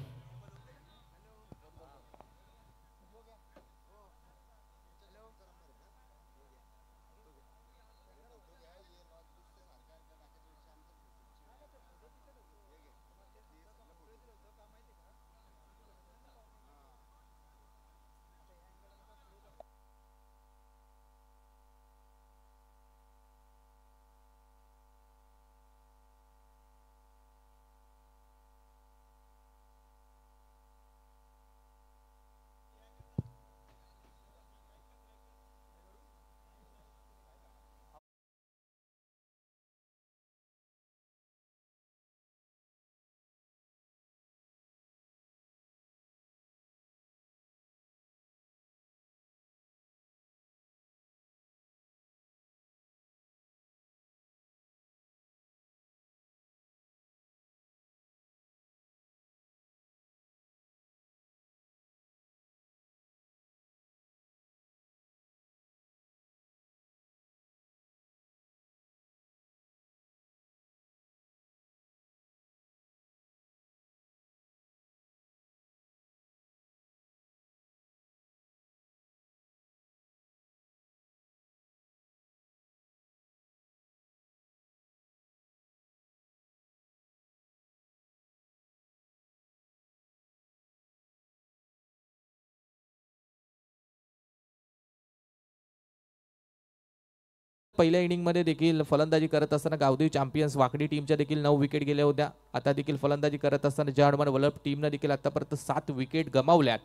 पहिल्या इनिंगमध्ये देखील फलंदाजी करत असताना गावदेवी चॅम्पियन्स वाकडी टीमच्या देखील 9 विकेट गेल्या होत्या. आता देखील फलंदाजी करत असताना जर्मन वलप टीमनं देखील आतापर्यंत 7 विकेट गमावल्यात.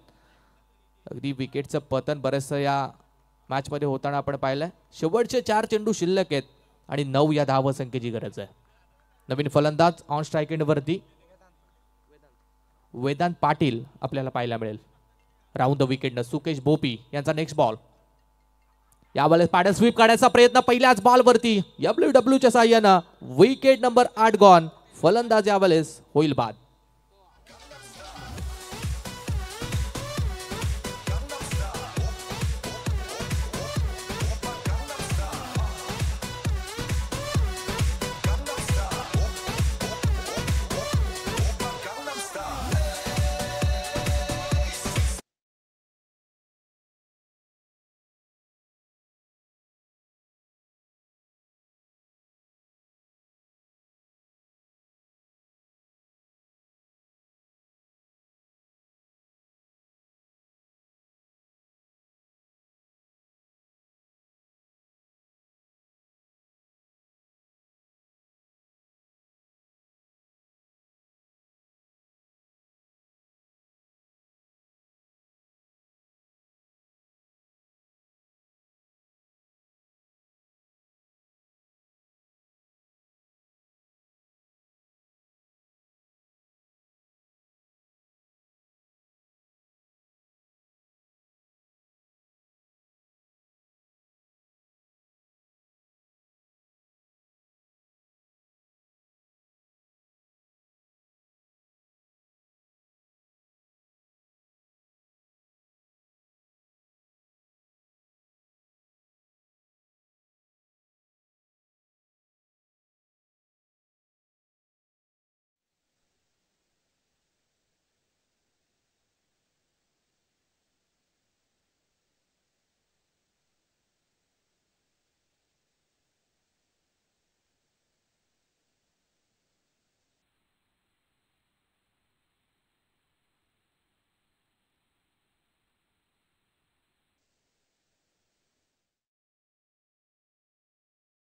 अगदी विकेटचं पतन बरंचसं या मॅचमध्ये होताना आपण पाहिलंय. शेवटचे 4 चेंडू शिल्लक आहेत आणि 9 या धावसंख्येची गरज आहे. नवीन फलंदाज ऑन स्ट्राईक एंडवरती वेदांत पाटील आपल्याला पाहायला मिळेल. राऊंड द विकेटनं सुकेश बोपी यांचा नेक्स्ट बॉल. यावेळेस पॅडल स्वीप काढायचा प्रयत्न पहिल्याच बॉलवरती WWच्या साह्यानं विकेट नंबर 8 गॉन. फलंदाज यावेळेस होईल बाद.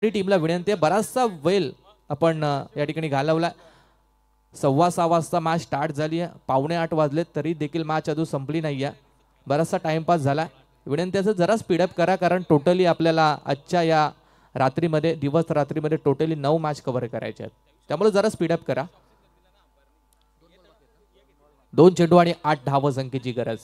टीमला विनंती आहे, बराचसा वेळ आपण या ठिकाणी घालवला. 6:15 वाजता मॅच स्टार्ट झाली आहे, 7:45 वाजले तरी देखील मॅच अजून संपली नाही आहे. बराचसा टाइमपास झाला. विनंती आहे जरा स्पीडअप करा, कारण टोटली आपल्याला आजच्या या रात्रीमध्ये दिवस रात्रीमध्ये टोटली 9 मॅच कव्हर करायचे आहेत, त्यामुळे जरा स्पीडअप करा. 2 चेंडू आणि 8 धावसंख्येची गरज.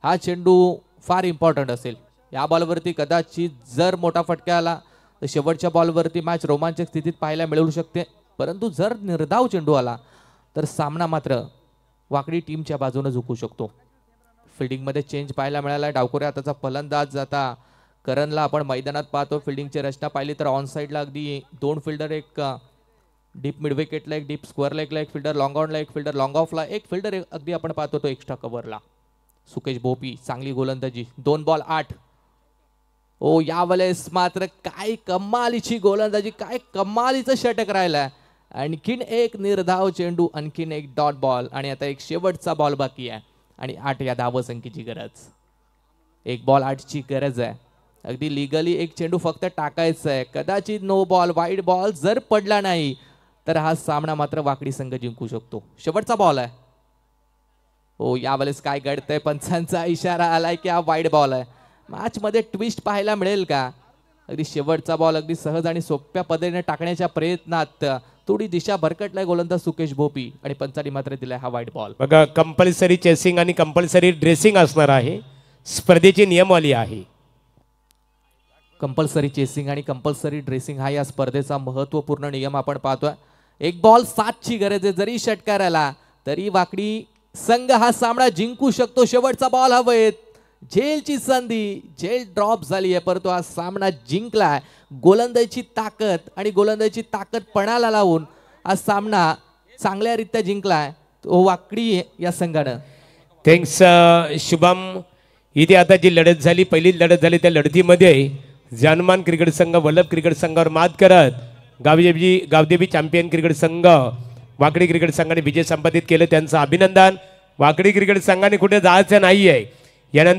हा चेंडू फार इम्पॉर्टंट असेल. या बॉलवरती कदाचित जर मोठा फटका आला तर शेवटच्या बॉलवरती मॅच रोमांचक स्थितीत पाहायला मिळू शकते, परंतु जर निर्धाव चेंडू आला तर सामना मात्र वाकडी टीमच्या बाजूने झुकू शकतो. फिल्डिंगमध्ये चेंज पाहायला मिळाला. डावखोरे हाताचा फलंदाज जाता करणला आपण मैदानात पाहतो. फिल्डिंगची रचना पाहिली तर ऑन साईडला अगदी 2 फिल्डर, एक डीप मिड विकेटला, एक डीप स्क्वेअर लेगला एक फिल्डर, लॉंग ऑनला एक फिल्डर, लॉंग ऑफला एक फिल्डर, अगदी आपण पाहतो तो एक्स्ट्रा कव्हरला. सुकेश भोपी चांगली गोलंदाजी. 2 बॉल 8. ओ यावेळेस मात्र काय कमालीची गोलंदाजी, काय कमालीचं षटक राहिलाय. आणखीन एक निर्धाव चेंडू, आणखीन एक डॉट बॉल आणि आता एक शेवटचा बॉल बाकी आहे आणि 8 या धावसंख्येची गरज. 1 बॉल 8ची गरज आहे. अगदी लिगली एक चेंडू फक्त टाकायचा आहे. कदाचित नो बॉल, वाईड बॉल जर पडला नाही तर हा सामना मात्र वाकडी संघ जिंकू शकतो. शेवटचा बॉल आहे. हो यावेळेस काय घडतंय, पंचांचा इशारा आलाय की हा वाईड बॉल आहे. मॅच मध्ये ट्विस्ट पाहायला मिळेल का? अगदी शेवटचा बॉल अगदी सहज आणि सोप्या पद्धतीने टाकण्याच्या प्रयत्नात थोडी दिशा भरकटलाय गोलंदाज सुकेश भोपी आणि पंचांनी मात्र दिलाय हा वाईड बॉल. बघा कंपल्सरी चेसिंग आणि कंपल्सरी ड्रेसिंग असणार आहे. स्पर्धेची नियमावली आहे. कंपल्सरी चेसिंग आणि कंपल्सरी ड्रेसिंग हा या स्पर्धेचा महत्वपूर्ण नियम आपण पाहतोय. 1 बॉल 7ची गरज आहे. जरी षटकार आला तरी वाकडी संघ हा सामना जिंकू शकतो. शेवटचा बॉल हवेत. झेलची संधी, झेल ड्रॉप झाली आहे, परंतु हा सामना जिंकलाय. गोलंदाजीची ताकद आणि गोलंदाजीची ताकद पणाला लावून हा सामना चांगल्यारीत्या जिंकलाय तो वाकडी या संघानं. थँक्स शुभम. इथे आता जी लढत झाली, पहिली लढत झाली, त्या लढतीमध्ये जानमान क्रिकेट संघ वल्लभ क्रिकेट संघावर मात करत गावदेवी चॅम्पियन क्रिकेट संघ वाकडी क्रिकेट संघाने विजय संपादित केले. त्यांचं अभिनंदन. वाकडी क्रिकेट संघाने कुठे जायचं नाही आहे. यानंतर